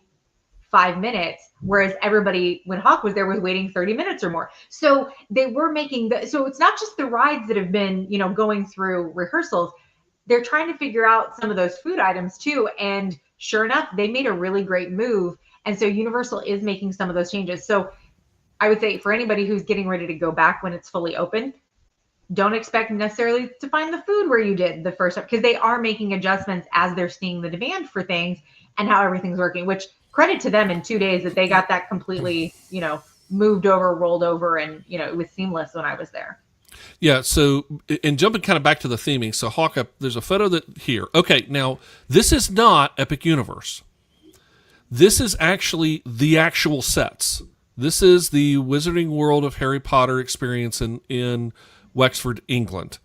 5 minutes, whereas everybody when Hawk was there was waiting 30 minutes or more. So they were making so it's not just the rides that have been, going through rehearsals. They're trying to figure out some of those food items too. And sure enough, they made a really great move. And so Universal is making some of those changes. So I would say for anybody who's getting ready to go back when it's fully open, don't expect necessarily to find the food where you did the first time, because they are making adjustments as they're seeing the demand for things and how everything's working, which credit to them in 2 days that they got that completely, moved over, rolled over, and, it was seamless when I was there. Yeah, so, and jumping kind of back to the theming, so Hawk, there's a photo that here. Okay, now, this is not Epic Universe. This is actually the actual sets. This is the Wizarding World of Harry Potter experience in Wexford, England.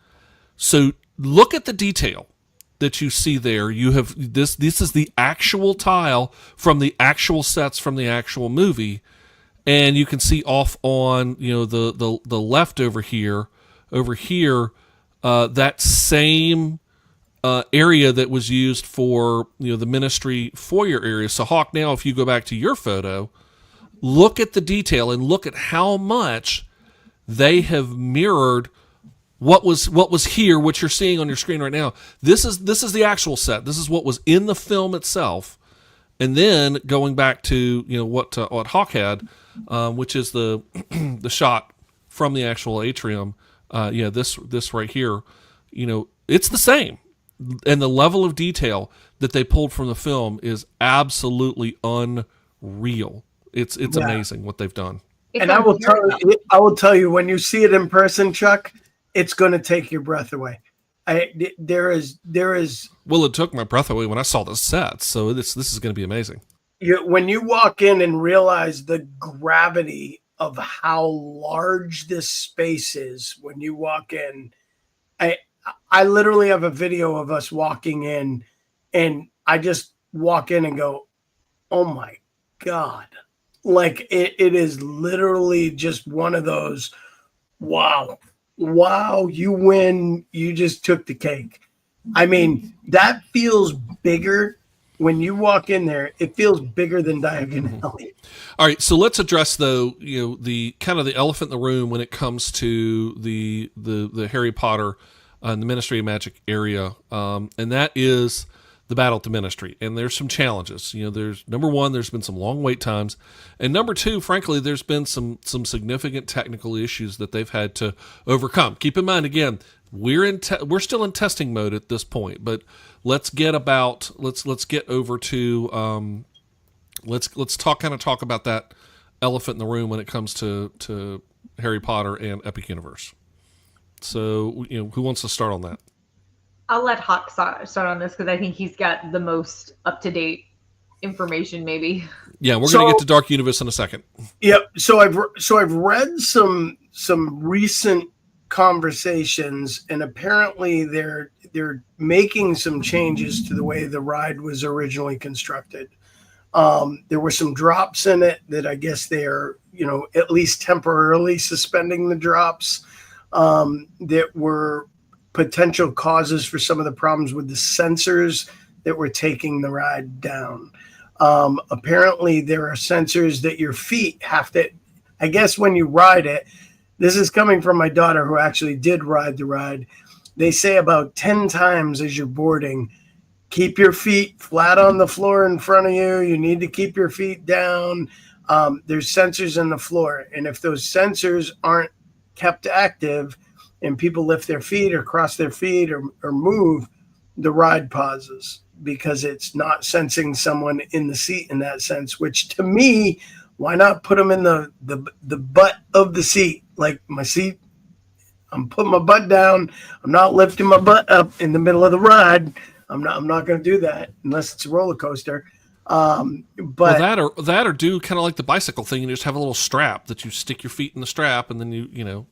So look at the detail that you see there. You have this is the actual tile from the actual sets from the actual movie, and you can see off on the left over here that same area that was used for the Ministry foyer area. So Hawk, now if you go back to your photo, look at the detail and look at how much they have mirrored what was here, what you're seeing on your screen right now. This is the actual set. This is what was in the film itself, and then going back to what Hawk had, which is the the shot from the actual atrium. This right here, it's the same, and the level of detail that they pulled from the film is absolutely unreal. It's amazing what they've done. And I will tell you when you see it in person, Chuck, it's going to take your breath away. There is. Well, it took my breath away when I saw the set. So this is going to be amazing. When you walk in and realize the gravity of how large this space is, when you walk in, I literally have a video of us walking in, and I just walk in and go, oh my God. Like it is literally just one of those, wow, you win. You just took the cake. I mean, that feels bigger when you walk in there. It feels bigger than Diagon Alley. All right, so let's address though, the kind of the elephant in the room when it comes to the Harry Potter and the Ministry of Magic area, and that is the battle at the Ministry. And there's some challenges. There's number one, there's been some long wait times, and number two, frankly, there's been some significant technical issues that they've had to overcome. Keep in mind, again, we're still in testing mode at this point, but let's get over to let's talk about that elephant in the room when it comes to Harry Potter and Epic Universe. So, who wants to start on that? I'll let Hawk start on this because I think he's got the most up-to-date information, maybe. Yeah, we're going to get to Dark Universe in a second. Yep. So I've read some recent conversations, and apparently they're making some changes to the way the ride was originally constructed. There were some drops in it that I guess they are, at least temporarily suspending the drops. That were potential causes for some of the problems with the sensors that were taking the ride down. Apparently there are sensors that your feet have to, I guess when you ride it, this is coming from my daughter who actually did ride the ride. They say about 10 times as you're boarding, keep your feet flat on the floor in front of you. You need to keep your feet down. There's sensors in the floor. And if those sensors aren't kept active and people lift their feet or cross their feet or move, the ride pauses because it's not sensing someone in the seat in that sense, which to me, why not put them in the butt of the seat? Like my seat, I'm putting my butt down. I'm not lifting my butt up in the middle of the ride. I'm not going to do that unless it's a roller coaster. But that or do kind of like the bicycle thing and just have a little strap that you stick your feet in the strap and then you.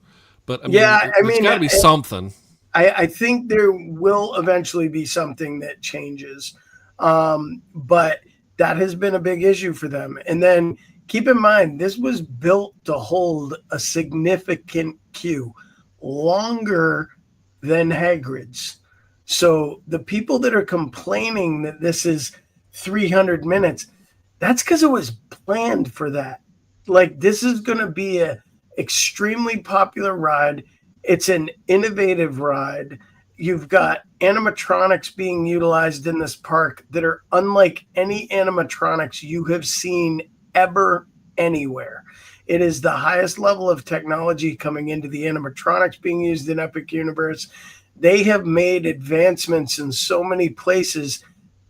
But there's got to be something. I think there will eventually be something that changes, but that has been a big issue for them. And then keep in mind, this was built to hold a significant queue, longer than Hagrid's. So the people that are complaining that this is 300 minutes, that's because it was planned for that. Like, this is going to be a extremely popular ride. It's an innovative ride. You've got animatronics being utilized in this park that are unlike any animatronics you have seen ever anywhere. It is the highest level of technology coming into the animatronics being used in Epic Universe. They have made advancements in so many places.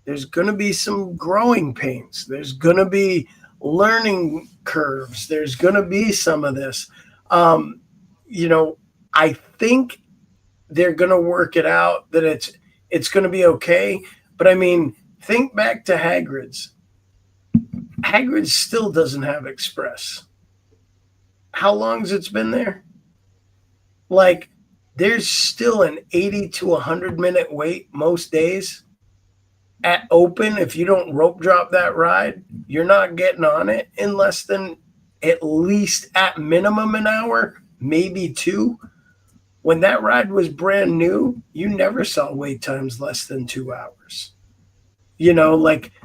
There's going to be some growing pains. There's going to be learning curves. There's going to be some of this. I think they're going to work it out, that it's going to be okay. But I mean, think back to Hagrid's. Hagrid's still doesn't have Express. How long's it's been there? Like, there's still an 80 to 100 minute wait most days. At open, if you don't rope drop that ride, you're not getting on it in less than at least at minimum an hour, maybe 2. When that ride was brand new, you never saw wait times less than 2 hours.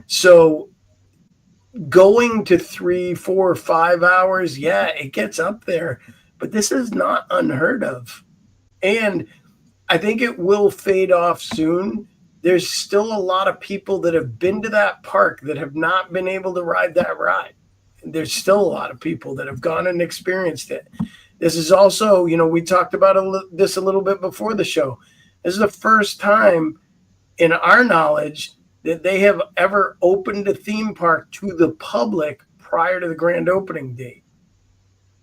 So going to 3, 4, 5 hours, yeah, it gets up there, but this is not unheard of. And I think it will fade off soon. There's still a lot of people that have been to that park that have not been able to ride that ride. There's still a lot of people that have gone and experienced it. This is also, we talked about this a little bit before the show. This is the first time in our knowledge that they have ever opened a theme park to the public prior to the grand opening date.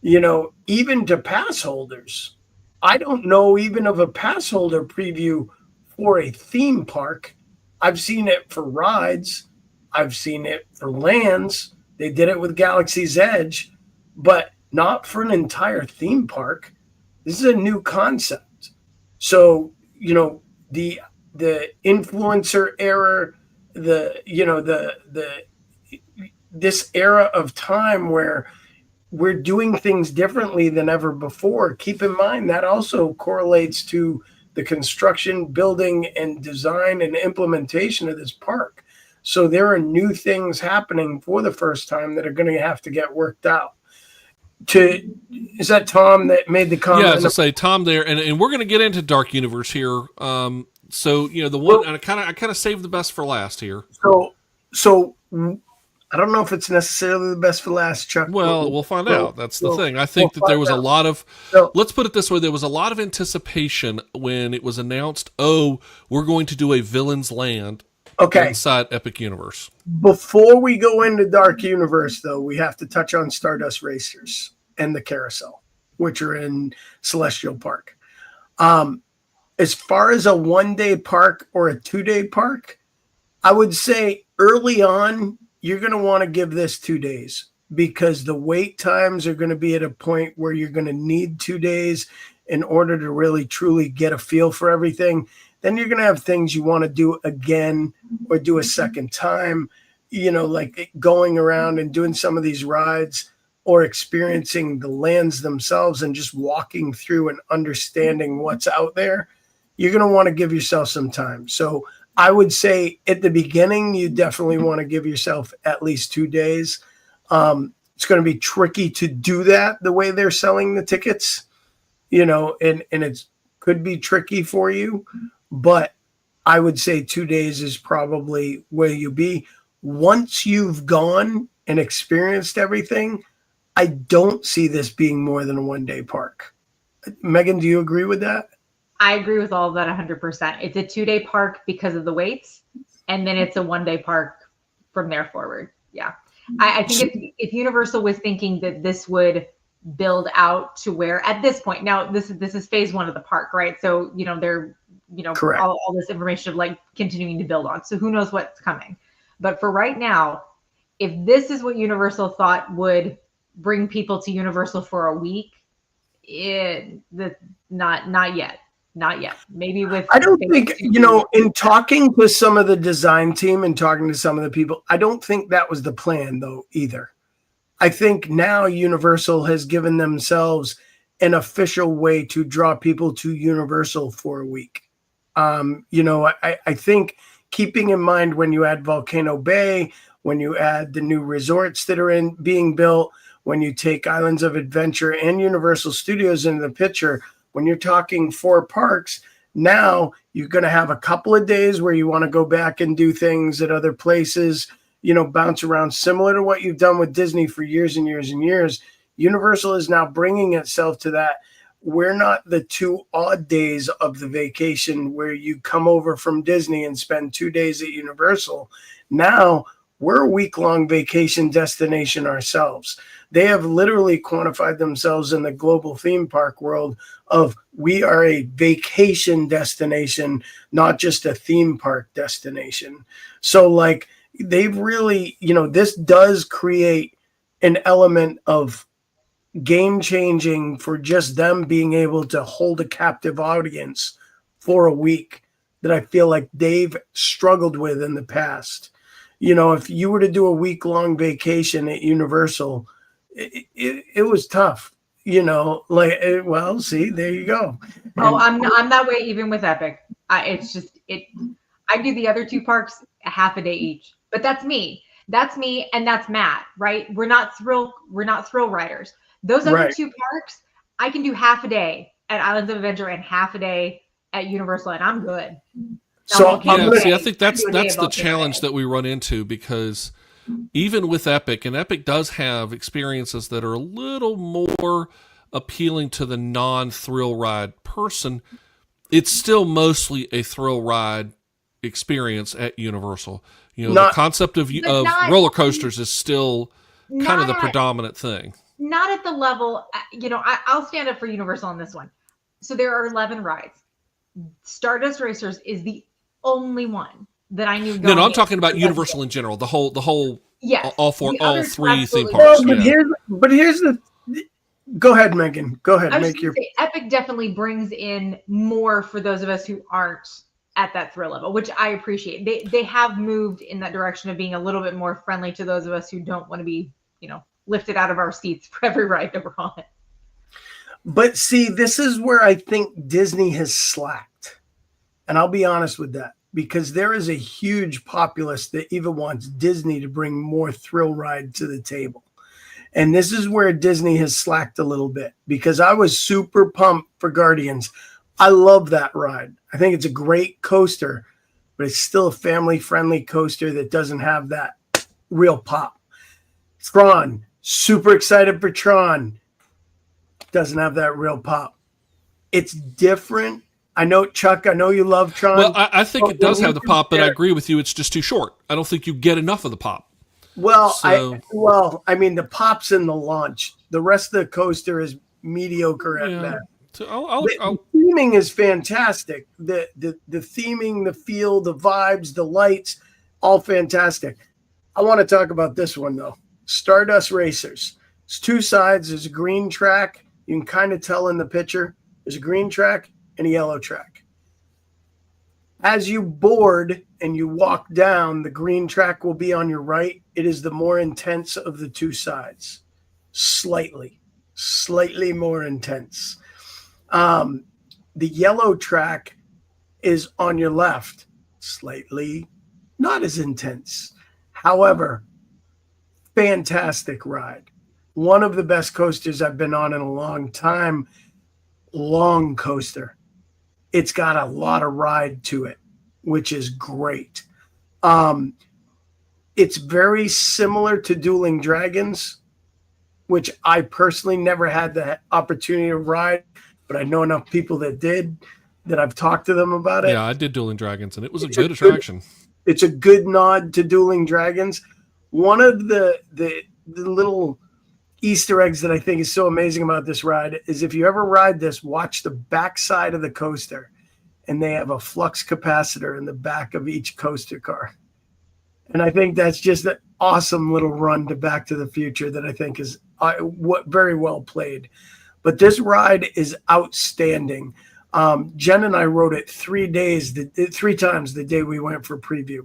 Even to pass holders. I don't know even of a pass holder preview for a theme park. I've seen it for rides. I've seen it for lands. They did it with Galaxy's Edge, but not for an entire theme park. This is a new concept. So, the influencer era, the this era of time where we're doing things differently than ever before. Keep in mind that also correlates to the construction, building, and design and implementation of this park. So there are new things happening for the first time that are going to have to get worked out. Is that Tom that made the comment? Yeah, as I say, Tom there, and we're going to get into Dark Universe here. So the one, and I kind of saved the best for last here. So I don't know if it's necessarily the best for last, Chuck. Well, we'll find out. That's the thing. I think that there was a lot of, let's put it this way, there was a lot of anticipation when it was announced, we're going to do a Villain's Land inside Epic Universe. Before we go into Dark Universe, though, we have to touch on Stardust Racers and the Carousel, which are in Celestial Park. As far as a 1-day park or a 2-day park, I would say early on, you're going to want to give this 2 days because the wait times are going to be at a point where you're going to need 2 days in order to really truly get a feel for everything. Then you're going to have things you want to do again or do a second time, like going around and doing some of these rides or experiencing the lands themselves and just walking through and understanding what's out there. You're going to want to give yourself some time. So I would say at the beginning, you definitely want to give yourself at least 2 days. It's going to be tricky to do that the way they're selling the tickets, and it could be tricky for you. But I would say 2 days is probably where you be. Once you've gone and experienced everything, I don't see this being more than a 1-day park. Meaghan, do you agree with that? I agree with all of that 100%. It's a 2-day park because of the waits, and then it's a 1-day park from there forward. Yeah. I think if Universal was thinking that this would build out to where at this point, now this is phase 1 of the park, right? So, they're, correct. all this information of like continuing to build on. So who knows what's coming. But for right now, if this is what Universal thought would bring people to Universal for a week, not yet. Not yet. Maybe with. I don't think, in talking to some of the design team and talking to some of the people, I don't think that was the plan, though, either. I think now Universal has given themselves an official way to draw people to Universal for a week. I think keeping in mind when you add Volcano Bay, when you add the new resorts that are being built, when you take Islands of Adventure and Universal Studios into the picture, when you're talking 4 parks, now you're going to have a couple of days where you want to go back and do things at other places, bounce around similar to what you've done with Disney for years and years and years. Universal is now bringing itself to that. We're not the 2 odd days of the vacation where you come over from Disney and spend 2 days at Universal. Now we're a week-long vacation destination ourselves. They have literally quantified themselves in the global theme park world of we are a vacation destination, not just a theme park destination. So like they've really, this does create an element of game changing for just them being able to hold a captive audience for a week that I feel like they've struggled with in the past. If you were to do a week-long vacation at Universal, it was tough, well, see, there you go. Oh, I'm that way even with Epic. I do the other 2 parks a half a day each, but that's me, and that's Matt, right? We're not thrill riders. Those other 2 parks, I can do half a day at Islands of Adventure and half a day at Universal, and I'm good. So I think that's the challenge that we run into, because even with Epic, and Epic does have experiences that are a little more appealing to the non-thrill ride person, it's still mostly a thrill ride experience at Universal. The concept of roller coasters is still kind of the predominant thing. Not at the level, I'll stand up for Universal on this one. So there are 11 rides. Stardust Racers is the only one that I knew. No, I'm talking about Universal in general. The whole, yes, all 3 theme parks. But here's the Go ahead, Megan. Go ahead. I was Make just your. going to say, Epic definitely brings in more for those of us who aren't at that thrill level, which I appreciate. They have moved in that direction of being a little bit more friendly to those of us who don't want to be, lifted out of our seats for every ride that we're on. But see, this is where I think Disney has slacked. And I'll be honest with that, because there is a huge populace that even wants Disney to bring more thrill ride to the table. And this is where Disney has slacked a little bit, because I was super pumped for Guardians. I love that ride. I think it's a great coaster, but it's still a family-friendly coaster that doesn't have that real pop. Tron, super excited for Tron. Doesn't have that real pop. It's different. I know, Chuck, I know you love Tron. Well, I think it does have the pop, but I agree with you. It's just too short. I don't think you get enough of the pop. Well, I mean, the pop's in the launch. The rest of the coaster is mediocre at best. So The theming is fantastic. The theming, the feel, the vibes, the lights, all fantastic. I want to talk about this one, though. Stardust Racers. It's two sides. There's a green track. You can kind of tell in the picture. There's a green track and a yellow track. As you board and you walk down, the green track will be on your right. It is the more intense of the two sides. Slightly more intense. The yellow track is on your left. Slightly not as intense. However, fantastic ride. One of the best coasters I've been on in a long time. Long coaster. It's got a lot of ride to it, which is great. It's very similar to Dueling Dragons, which I personally never had the opportunity to ride, but I know enough people that did, that I've talked to them about it. Yeah, I did Dueling Dragons, and it was a good attraction. It's a good nod to Dueling Dragons. One of the little Easter eggs that I think is so amazing about this ride is if you ever ride this, watch the back side of the coaster, and they have a flux capacitor in the back of each coaster car. And I think that's just an awesome little run to Back to the Future that I think is very well played. But this ride is outstanding. Jen and I rode it 3 times the day we went for preview.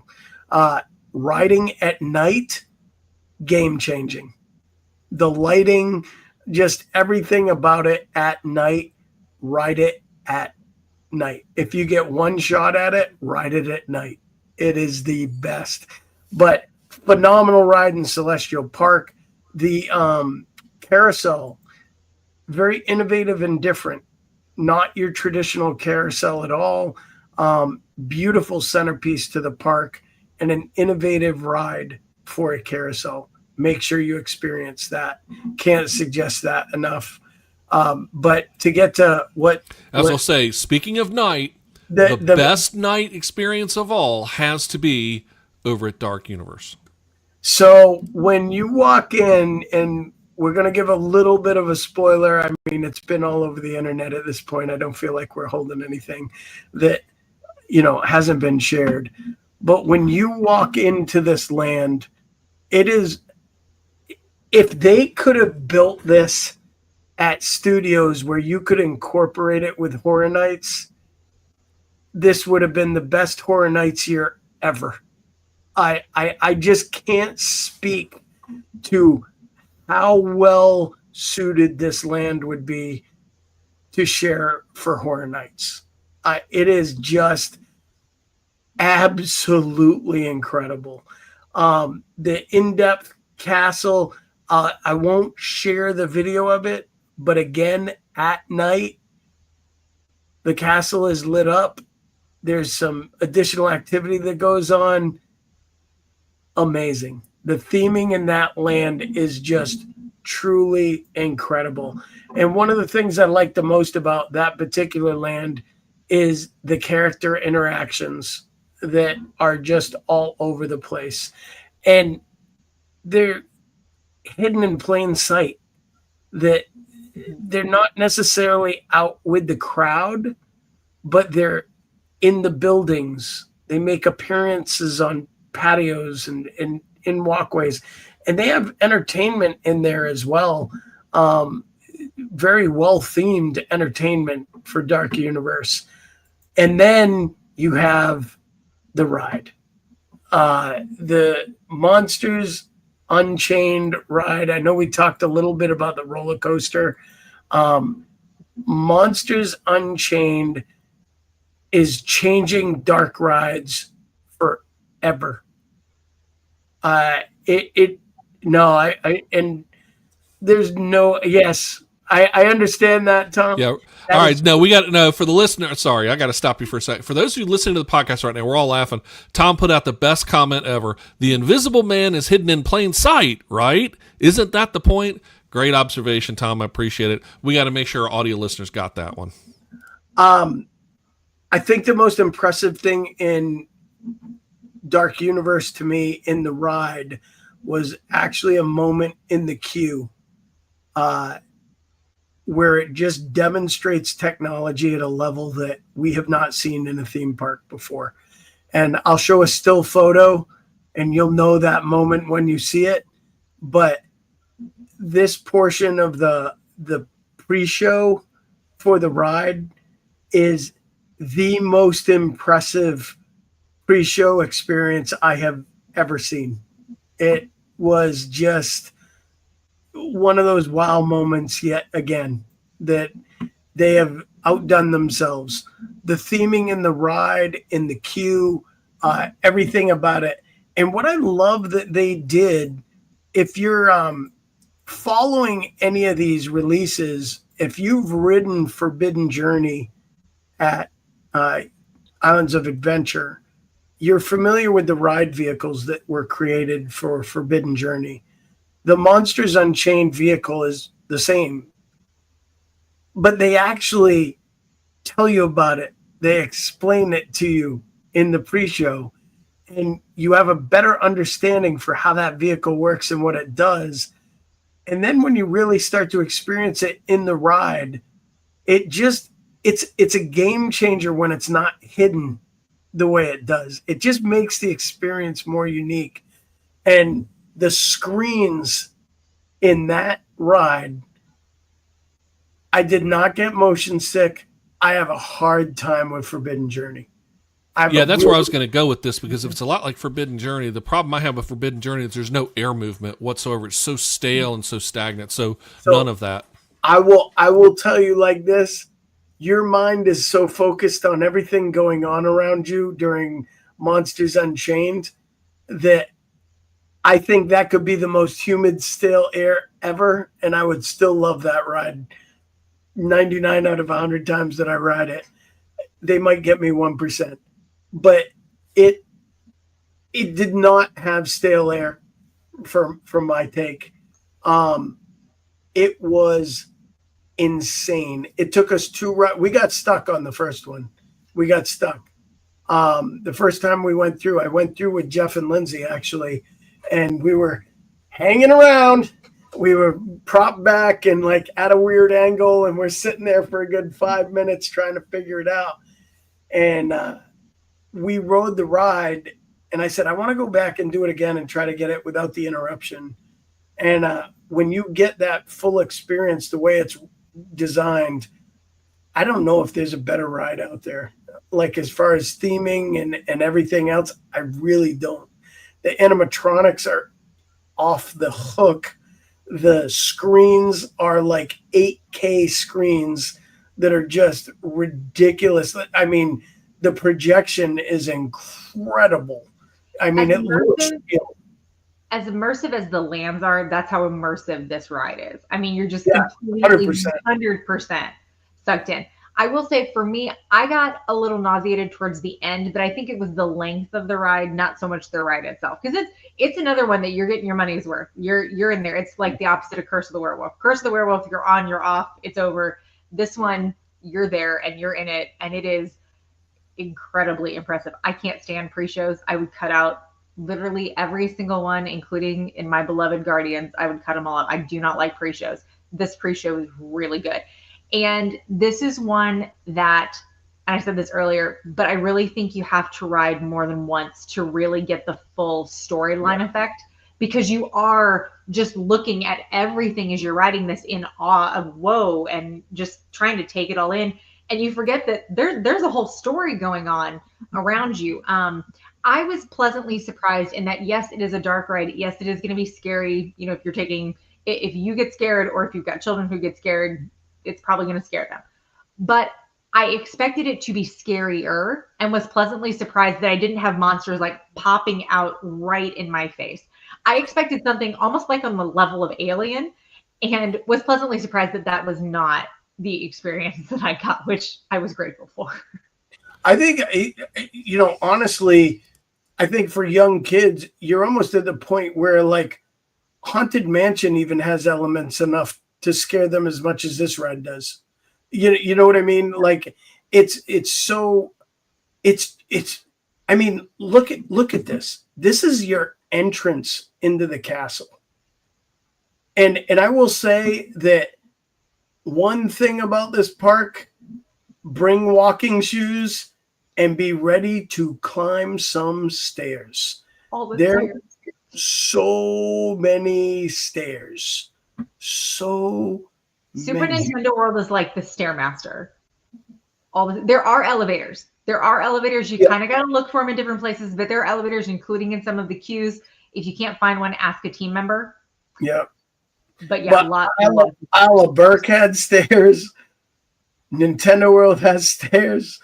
Riding at night, game changing. The lighting, just everything about it at night, ride it at night. If you get one shot at it, ride it at night. It is the best. But phenomenal ride in Celestial Park. The carousel, very innovative and different. Not your traditional carousel at all. Beautiful centerpiece to the park and an innovative ride for a carousel. Make sure you experience that. Can't suggest that enough. But to get to I'll say, speaking of night, the best night experience of all has to be over at Dark Universe. So when you walk in, and we're going to give a little bit of a spoiler. I mean, it's been all over the internet at this point. I don't feel like we're holding anything that, hasn't been shared. But when you walk into this land, it is, if they could have built this at studios where you could incorporate it with Horror Nights, this would have been the best Horror Nights year ever. I just can't speak to how well suited this land would be to share for Horror Nights. It is just absolutely incredible. The in-depth castle, I won't share the video of it, but again, at night, the castle is lit up. There's some additional activity that goes on. Amazing. The theming in that land is just truly incredible. And one of the things I like the most about that particular land is the character interactions that are just all over the place. And they're hidden in plain sight, that they're not necessarily out with the crowd, but they're in the buildings. They make appearances on patios and in walkways, and they have entertainment in there as well. very well themed entertainment for Dark Universe. And then you have the ride, the Monsters Unchained ride. I know we talked a little bit about the roller coaster. Monsters Unchained is changing dark rides forever. It no, and there's no, yes, I understand that, Tom. Yeah. That All right. is- No, we got no for the listener. Sorry, I got to stop you for a second. For those of you listening to the podcast right now, we're all laughing. Tom put out the best comment ever. The Invisible Man is hidden in plain sight, right? Isn't that the point? Great observation, Tom. I appreciate it. We got to make sure our audio listeners got that one. I think the most impressive thing in Dark Universe to me in the ride was actually a moment in the queue where it just demonstrates technology at a level that we have not seen in a theme park before. And I'll show a still photo and you'll know that moment when you see it. But this portion of the pre-show for the ride is the most impressive pre-show experience I have ever seen. It was just one of those wow moments yet again that they have outdone themselves. The theming in the ride, in the queue, everything about it. And what I love that they did, if you're following any of these releases, if you've ridden Forbidden Journey at Islands of Adventure, you're familiar with the ride vehicles that were created for Forbidden Journey. The Monsters Unchained vehicle is the same, but they actually tell you about it. They explain it to you in the pre-show, and you have a better understanding for how that vehicle works and what it does. And then when you really start to experience it in the ride, it's a game changer when it's not hidden the way it does. It just makes the experience more unique. And the screens in that ride, I did not get motion sick. I have a hard time with Forbidden Journey. Yeah, that's where I was going to go with this, because if it's a lot like Forbidden Journey, the problem I have with Forbidden Journey is there's no air movement whatsoever. It's so stale and so stagnant. So none of that. I will tell you like this. Your mind is so focused on everything going on around you during Monsters Unchained that I think that could be the most humid, stale air ever, and I would still love that ride 99 out of 100 times that I ride it. They might get me 1%. But it did not have stale air from my take. It was insane. It took us we got stuck on the first one. We got stuck. The first time I went through with Jeff and Lindsay actually, and we were hanging around. We were propped back and like at a weird angle, and we're sitting there for a good 5 minutes trying to figure it out. And we rode the ride, and I said, I want to go back and do it again and try to get it without the interruption. And when you get that full experience the way it's designed, I don't know if there's a better ride out there. Like as far as theming and everything else, I really don't. The animatronics are off the hook. The screens are like 8K screens that are just ridiculous. I mean, the projection is incredible. I mean, it looks as immersive as the lands are. That's how immersive this ride is. I mean, you're just completely 100% sucked in. I will say for me, I got a little nauseated towards the end, but I think it was the length of the ride, not so much the ride itself. Because it's another one that you're getting your money's worth. You're in there. It's like the opposite of Curse of the Werewolf. Curse of the Werewolf, you're on, you're off, it's over. This one, you're there and you're in it, and it is incredibly impressive. I can't stand pre-shows. I would cut out literally every single one, including in my beloved Guardians. I would cut them all out. I do not like pre-shows. This pre-show is really good. And this is one that, and I said this earlier, but I really think you have to ride more than once to really get the full storyline effect. because you are just looking at everything as you're riding this in awe of whoa and just trying to take it all in. And you forget that there's a whole story going on around you. I was pleasantly surprised in that, yes, it is a dark ride. Yes, it is going to be scary. You know, if you get scared or if you've got children who get scared, it's probably going to scare them. But I expected it to be scarier and was pleasantly surprised that I didn't have monsters like popping out right in my face. I expected something almost like on the level of Alien, and was pleasantly surprised that that was not the experience that I got, which I was grateful for. I think, honestly, I think for young kids, you're almost at the point where like Haunted Mansion even has elements enough to scare them as much as this ride does. You know what I mean? Like it's I mean, look at this. This is your entrance into the castle. And I will say that one thing about this park, bring walking shoes and be ready to climb some stairs. There are so many stairs. Super Nintendo World is like the Stairmaster. There are elevators. You kind of got to look for them in different places, but there are elevators, including in some of the queues. If you can't find one, ask a team member. Yeah. But yeah, Isla Burke had stairs. Nintendo World has stairs.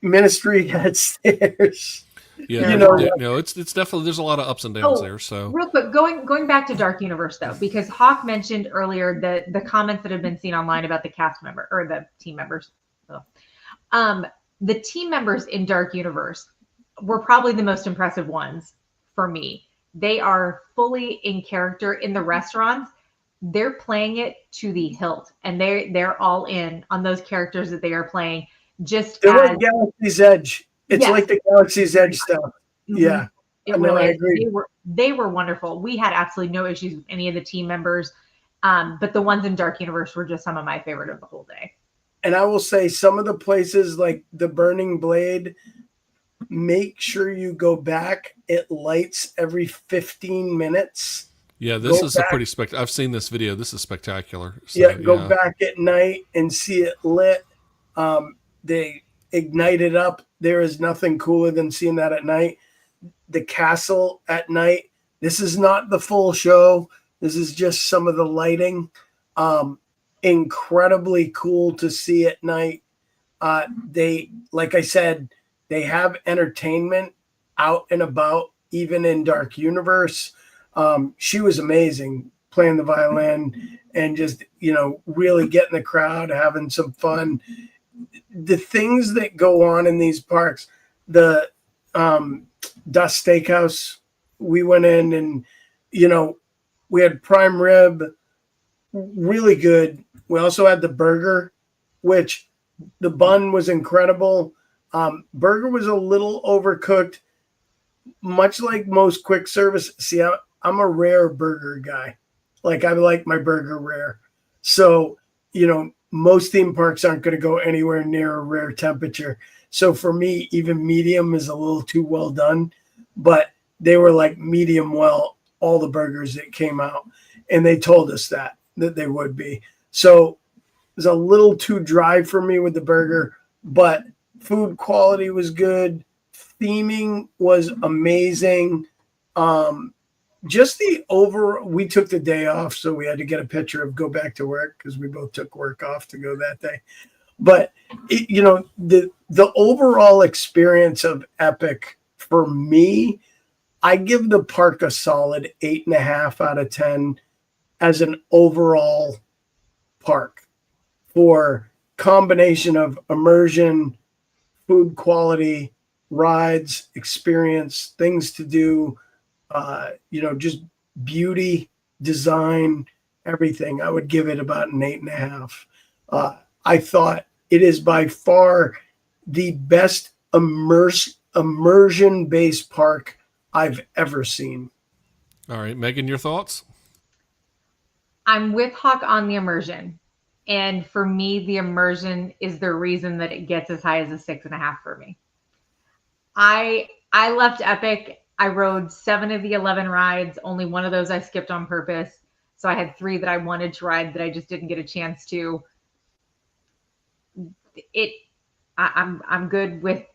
Ministry had stairs. Yeah, it's definitely, there's a lot of ups and downs there. So real quick, going back to Dark Universe though, because Hawk mentioned earlier the comments that have been seen online about the cast member or the team members. The team members in Dark Universe were probably the most impressive ones for me. They are fully in character in the restaurants. They're playing it to the hilt, and they're all in on those characters that they are playing. They're like Galaxy's Edge. It's like the Galaxy's Edge stuff. Mm-hmm. Yeah. It really is. They were wonderful. We had absolutely no issues with any of the team members. But the ones in Dark Universe were just some of my favorite of the whole day. And I will say some of the places like the Burning Blade, make sure you go back. It lights every 15 minutes. Yeah, this is a pretty I've seen this video. This is spectacular. So, go back at night and see it lit. They ignite it up. There is nothing cooler than seeing that at night. The castle at night. This is not the full show. This is just some of the lighting. Incredibly cool to see at night. They, like I said, they have entertainment out and about, even in Dark Universe. She was amazing playing the violin and just, really getting the crowd, having some fun. The things that go on in these parks, the Dust Steakhouse, we went in and, we had prime rib, really good. We also had the burger, which the bun was incredible. Burger was a little overcooked, much like most quick service. See, I'm a rare burger guy. Like, I like my burger rare. So, most theme parks aren't going to go anywhere near a rare temperature. So for me, even medium is a little too well done, but they were like medium well, all the burgers that came out. And they told us that they would be. So it was a little too dry for me with the burger, but food quality was good. Theming was amazing. Just we took the day off, so we had to get a picture of go back to work because we both took work off to go that day. But the overall experience of Epic for me, I give the park a solid 8.5 out of 10 as an overall park for combination of immersion, food quality, rides, experience, things to do, just beauty, design, everything. I would give it about an 8.5. I thought it is by far the best immersion-based park I've ever seen. All right, Meaghan, your thoughts? I'm with Hawk on the immersion. And for me, the immersion is the reason that it gets as high as a 6.5 for me. I left Epic I rode 7 of the 11 rides. Only one of those I skipped on purpose. So I had 3 that I wanted to ride that I just didn't get a chance to. I'm good with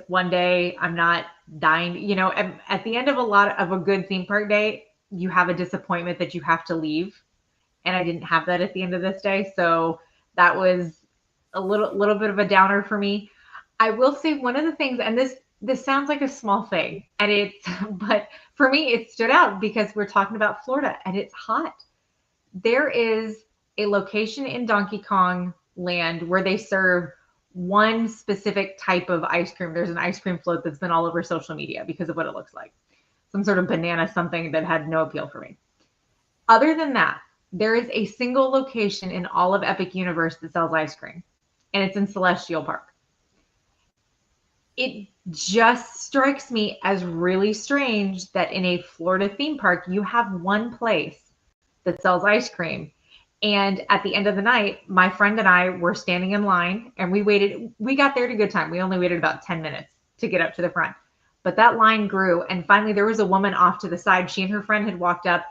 one day. I'm not dying. At the end of a good theme park day, you have a disappointment that you have to leave, and I didn't have that at the end of this day. So that was a little bit of a downer for me. I will say one of the things, and this sounds like a small thing, and but for me it stood out because we're talking about Florida and it's hot. There is a location in Donkey Kong Land where they serve one specific type of ice cream. There's an ice cream float that's been all over social media because of what it looks like. Some sort of banana something that had no appeal for me. Other than that, there is a single location in all of Epic Universe that sells ice cream, and it's in Celestial Park. It just strikes me as really strange that in a Florida theme park, you have one place that sells ice cream. And at the end of the night, my friend and I were standing in line and we waited. We got there at a good time. We only waited about 10 minutes to get up to the front. But that line grew. And finally, there was a woman off to the side. She and her friend had walked up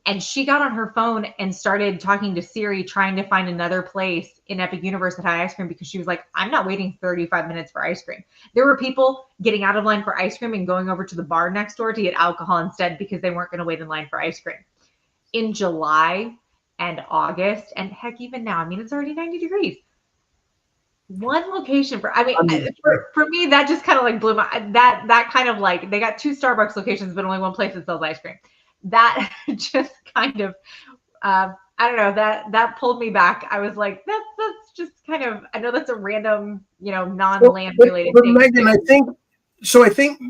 and she got on her phone and started talking to Siri, trying to find another place in Epic Universe that had ice cream because she was like, I'm not waiting 35 minutes for ice cream. There were people getting out of line for ice cream and going over to the bar next door to get alcohol instead because they weren't going to wait in line for ice cream. In July and August, and heck, even now, I mean, it's already 90 degrees. One location for me, that just kind of like blew my, that kind of like, they got 2 Starbucks locations, but only one place that sells ice cream. That just kind of, I don't know, that pulled me back. I was like, that's just kind of, I know that's a random, non-land related thing. Meaghan, I think,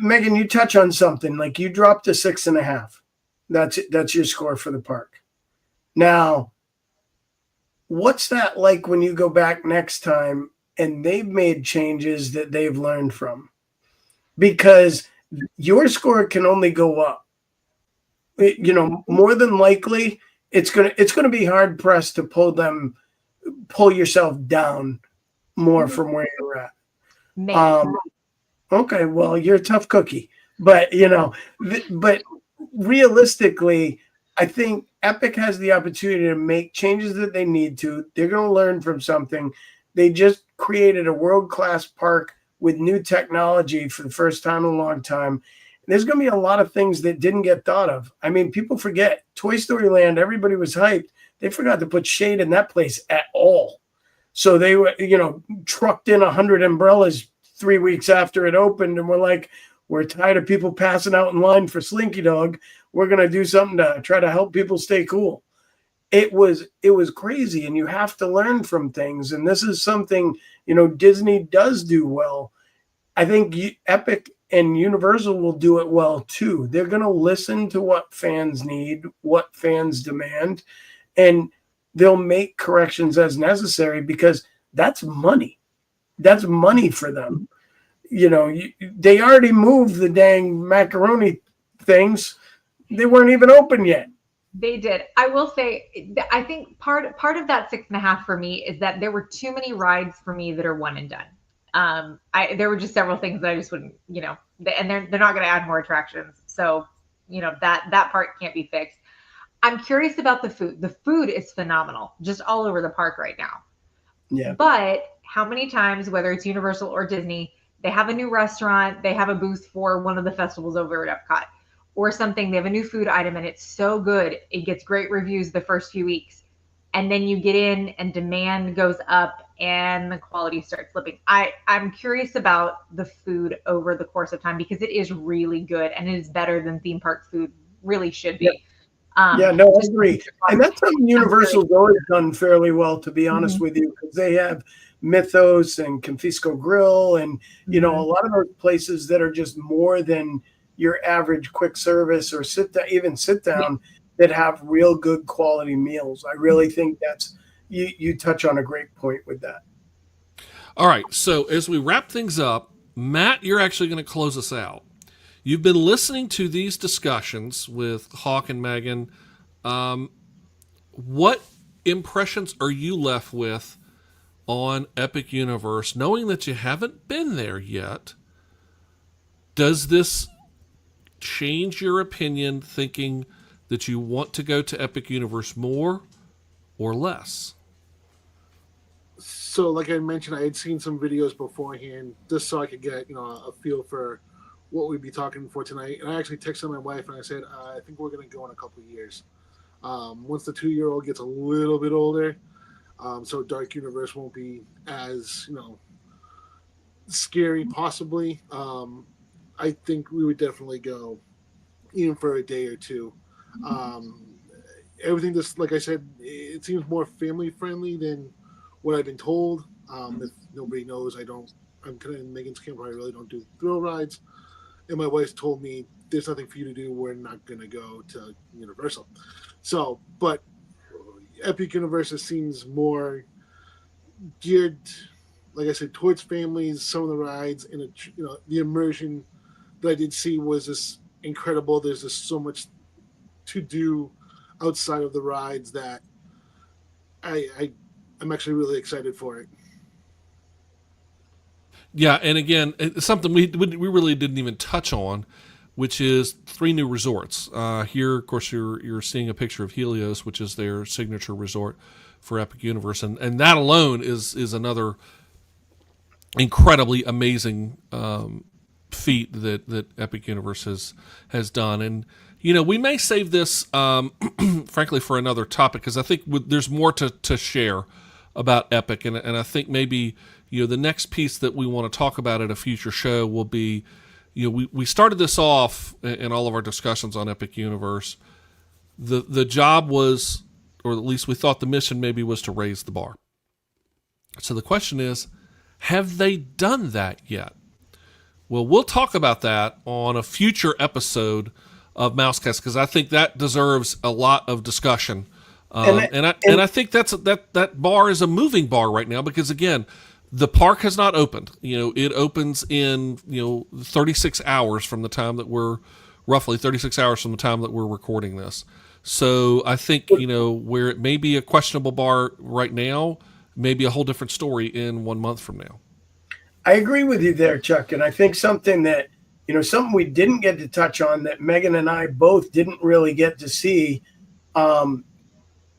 Meaghan, you touch on something, like you dropped a 6.5. That's your score for the park. Now, what's that like when you go back next time and they've made changes that they've learned from? Because your score can only go up. More than likely, it's gonna be hard pressed to pull yourself down more from where you're at. Okay, well, you're a tough cookie, but but realistically, I think Epic has the opportunity to make changes that they need to. They're going to learn from something. They just created a world-class park with new technology for the first time in a long time. There's going to be a lot of things that didn't get thought of. I mean, people forget Toy Story Land, everybody was hyped. They forgot to put shade in that place at all. So they were, trucked in 100 umbrellas 3 weeks after it opened, and we're like, we're tired of people passing out in line for Slinky Dog. We're going to do something to try to help people stay cool. It was crazy, and you have to learn from things. And this is something, Disney does do well. I think Epic and Universal will do it well too. They're going to listen to what fans need, what fans demand, and they'll make corrections as necessary because that's money. That's money for them. They already moved the dang macaroni things. They weren't even open yet. They did. I will say, I think part of that 6.5 for me is that there were too many rides for me that are one and done. There were just several things that I just wouldn't, and they're not going to add more attractions. So, that part can't be fixed. I'm curious about the food. The food is phenomenal, just all over the park right now. Yeah. But how many times, whether it's Universal or Disney, they have a new restaurant, they have a booth for one of the festivals over at Epcot or something. They have a new food item and it's so good. It gets great reviews the first few weeks. And then you get in and demand goes up and the quality starts slipping. I'm curious about the food over the course of time because it is really good and it is better than theme park food really should be. Yeah. I agree. And that's something Universal's always done fairly well, to be honest with you, because they have Mythos and Confisco Grill and, a lot of those places that are just more than your average quick service or sit down that have real good quality meals. I really think that's, you touch on a great point with that. All right. So as we wrap things up, Matt, you're actually going to close us out. You've been listening to these discussions with Hawk and Meaghan. What impressions are you left with on Epic Universe, knowing that you haven't been there yet? Does this change your opinion thinking that you want to go to Epic Universe more or less? So, like I mentioned, I had seen some videos beforehand just so I could get a feel for what we'd be talking for tonight. And I actually texted my wife and I said, I think we're going to go in a couple of years. Once the 2-year-old gets a little bit older, so Dark Universe won't be as scary, possibly. I think we would definitely go, even for a day or two. Everything just, like I said, it seems more family friendly than what I've been told. If nobody knows, I'm kind of in Meaghan's camp. I really don't do thrill rides. And my wife told me, there's nothing for you to do. We're not going to go to Universal. So, but Epic Universe seems more geared, like I said, towards families. Some of the rides and the immersion that I did see was just incredible. There's just so much to do outside of the rides that I'm actually really excited for it. Yeah, and again, it's something we really didn't even touch on, which is 3 new resorts. Here, of course, you're seeing a picture of Helios, which is their signature resort for Epic Universe, and that alone is another incredibly amazing feat that Epic Universe has done. And we may save this, frankly, for another topic, because I think there's more to share about Epic, and I think maybe the next piece that we want to talk about at a future show will be, we started this off in all of our discussions on Epic Universe. The job was, or at least we thought the mission maybe was, to raise the bar. So the question is, have they done that yet? Well, we'll talk about that on a future episode of Mousecast, because I think that deserves a lot of discussion. And I think that bar is a moving bar right now, because again, the park has not opened. It opens in 36 hours from the time that we're roughly 36 hours from the time that we're recording this. So I think where it may be a questionable bar right now, maybe a whole different story in 1 month from now. I agree with you there, Chuck. And I think something that, something we didn't get to touch on that Meaghan and I both didn't really get to see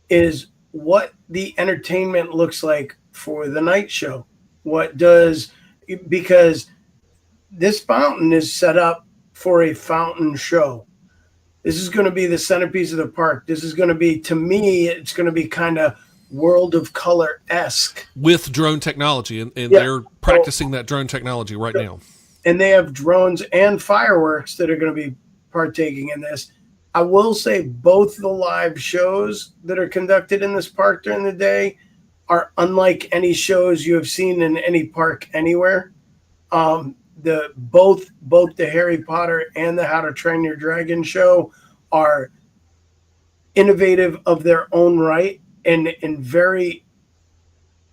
is what the entertainment looks like for the night show. Because this fountain is set up for a fountain show. This is going to be the centerpiece of the park. This is going to be, to me, it's going to be kind of World of Color-esque. With drone technology, and they're practicing that drone technology right now. And they have drones and fireworks that are going to be partaking in this. I will say both the live shows that are conducted in this park during the day are unlike any shows you have seen in any park anywhere. Both the Harry Potter and the How to Train Your Dragon show are innovative of their own right, and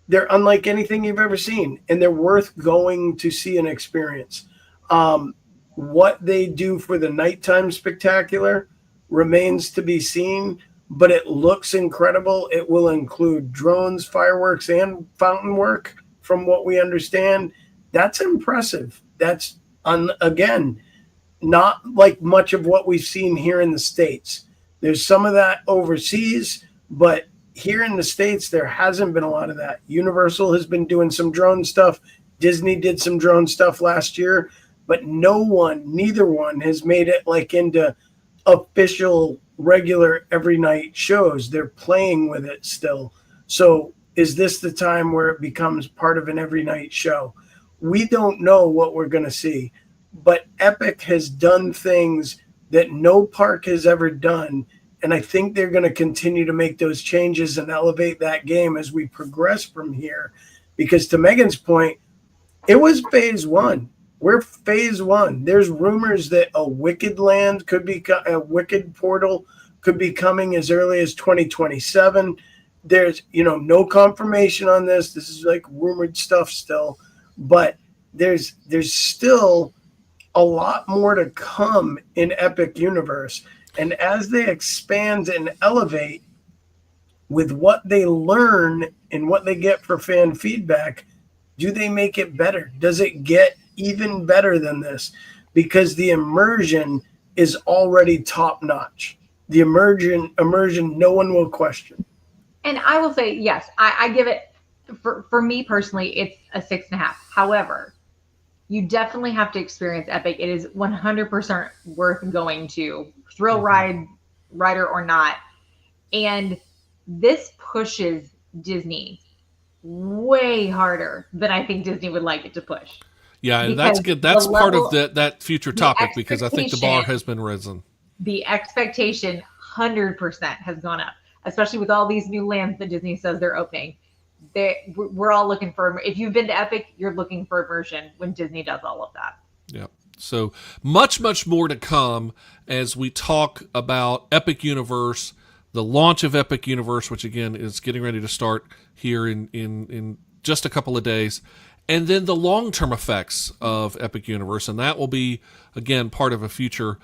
they're unlike anything you've ever seen, and they're worth going to see and experience. What they do for the nighttime spectacular remains to be seen, but it looks incredible. It will include drones, fireworks, and fountain work, from what we understand. That's impressive. That's, again, not like much of what we've seen here in the States. There's some of that overseas, but here in the States, there hasn't been a lot of that. Universal has been doing some drone stuff. Disney did some drone stuff last year, but neither one has made it like into official, regular, every night shows. They're playing with it still. So is this the time where it becomes part of an every night show? We don't know what we're going to see, but Epic has done things that no park has ever done. And I think they're going to continue to make those changes and elevate that game as we progress from here. Because to Meaghan's point, it was phase one. We're phase one. There's rumors that a Wicked Land a Wicked portal could be coming as early as 2027. There's, no confirmation on this. This is like rumored stuff still, but there's still a lot more to come in Epic Universe. And as they expand and elevate with what they learn and what they get for fan feedback, do they make it better? Does it get even better than this? Because the immersion is already top notch. The immersion, no one will question. And I will say, yes, I give it, for me personally, it's a 6.5. However, you definitely have to experience Epic. It is 100% worth going to, thrill rider or not. And this pushes Disney way harder than I think Disney would like it to push. Yeah, and that's good. That's part of that future topic, because I think the bar has been risen. The expectation 100% has gone up, especially with all these new lands that Disney says they're opening. We're all looking for, if you've been to Epic, you're looking for immersion when Disney does all of that. Yeah. So much more to come as we talk about Epic Universe, the launch of Epic Universe, which again is getting ready to start here in just a couple of days. And then the long-term effects of Epic Universe, and that will be, again, part of a future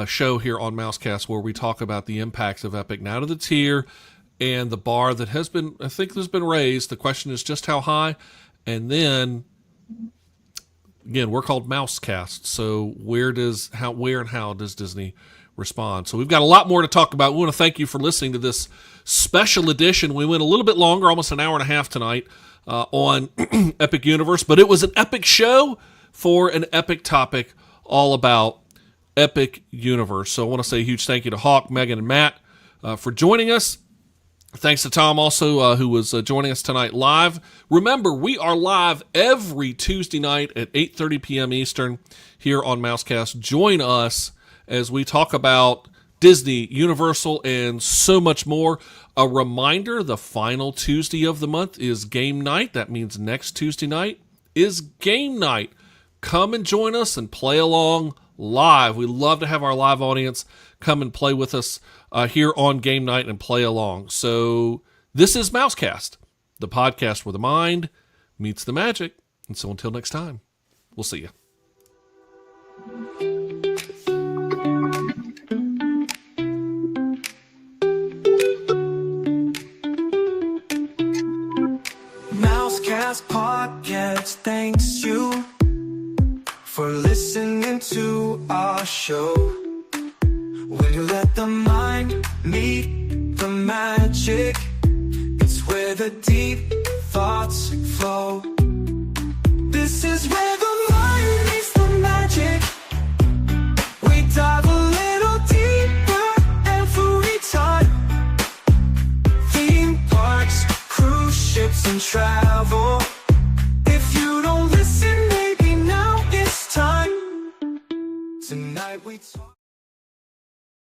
show here on Mousecast where we talk about the impacts of Epic now to the tier and the bar that has been, I think, has been raised. The question is just how high. And then, again, we're called Mousecast, so where and how does Disney respond? So we've got a lot more to talk about. We want to thank you for listening to this special edition. We went a little bit longer, almost an hour and a half tonight, on Epic Universe, but it was an epic show for an epic topic all about Epic Universe. So I want to say a huge thank you to Hawk, Meaghan, and Matt for joining us. Thanks to Tom also, who was joining us tonight live. Remember, we are live every Tuesday night at 8:30 p.m. Eastern here on Mousecast. Join us as we talk about Disney, Universal, and so much more. A reminder, the final Tuesday of the month is game night. That means next Tuesday night is game night. Come and join us and play along live. We love to have our live audience come and play with us here on game night and play along. So this is Mousecast, the podcast where the mind meets the magic. And so until next time, we'll see you. Mousecast Podcast thanks you for listening to our show. When you let the mind meet the magic, it's where the deep thoughts flow. This is where the mind meets the magic. We dive a little deeper every time. Theme parks, cruise ships, and travel. If you don't listen, maybe now it's time. Tonight we talk.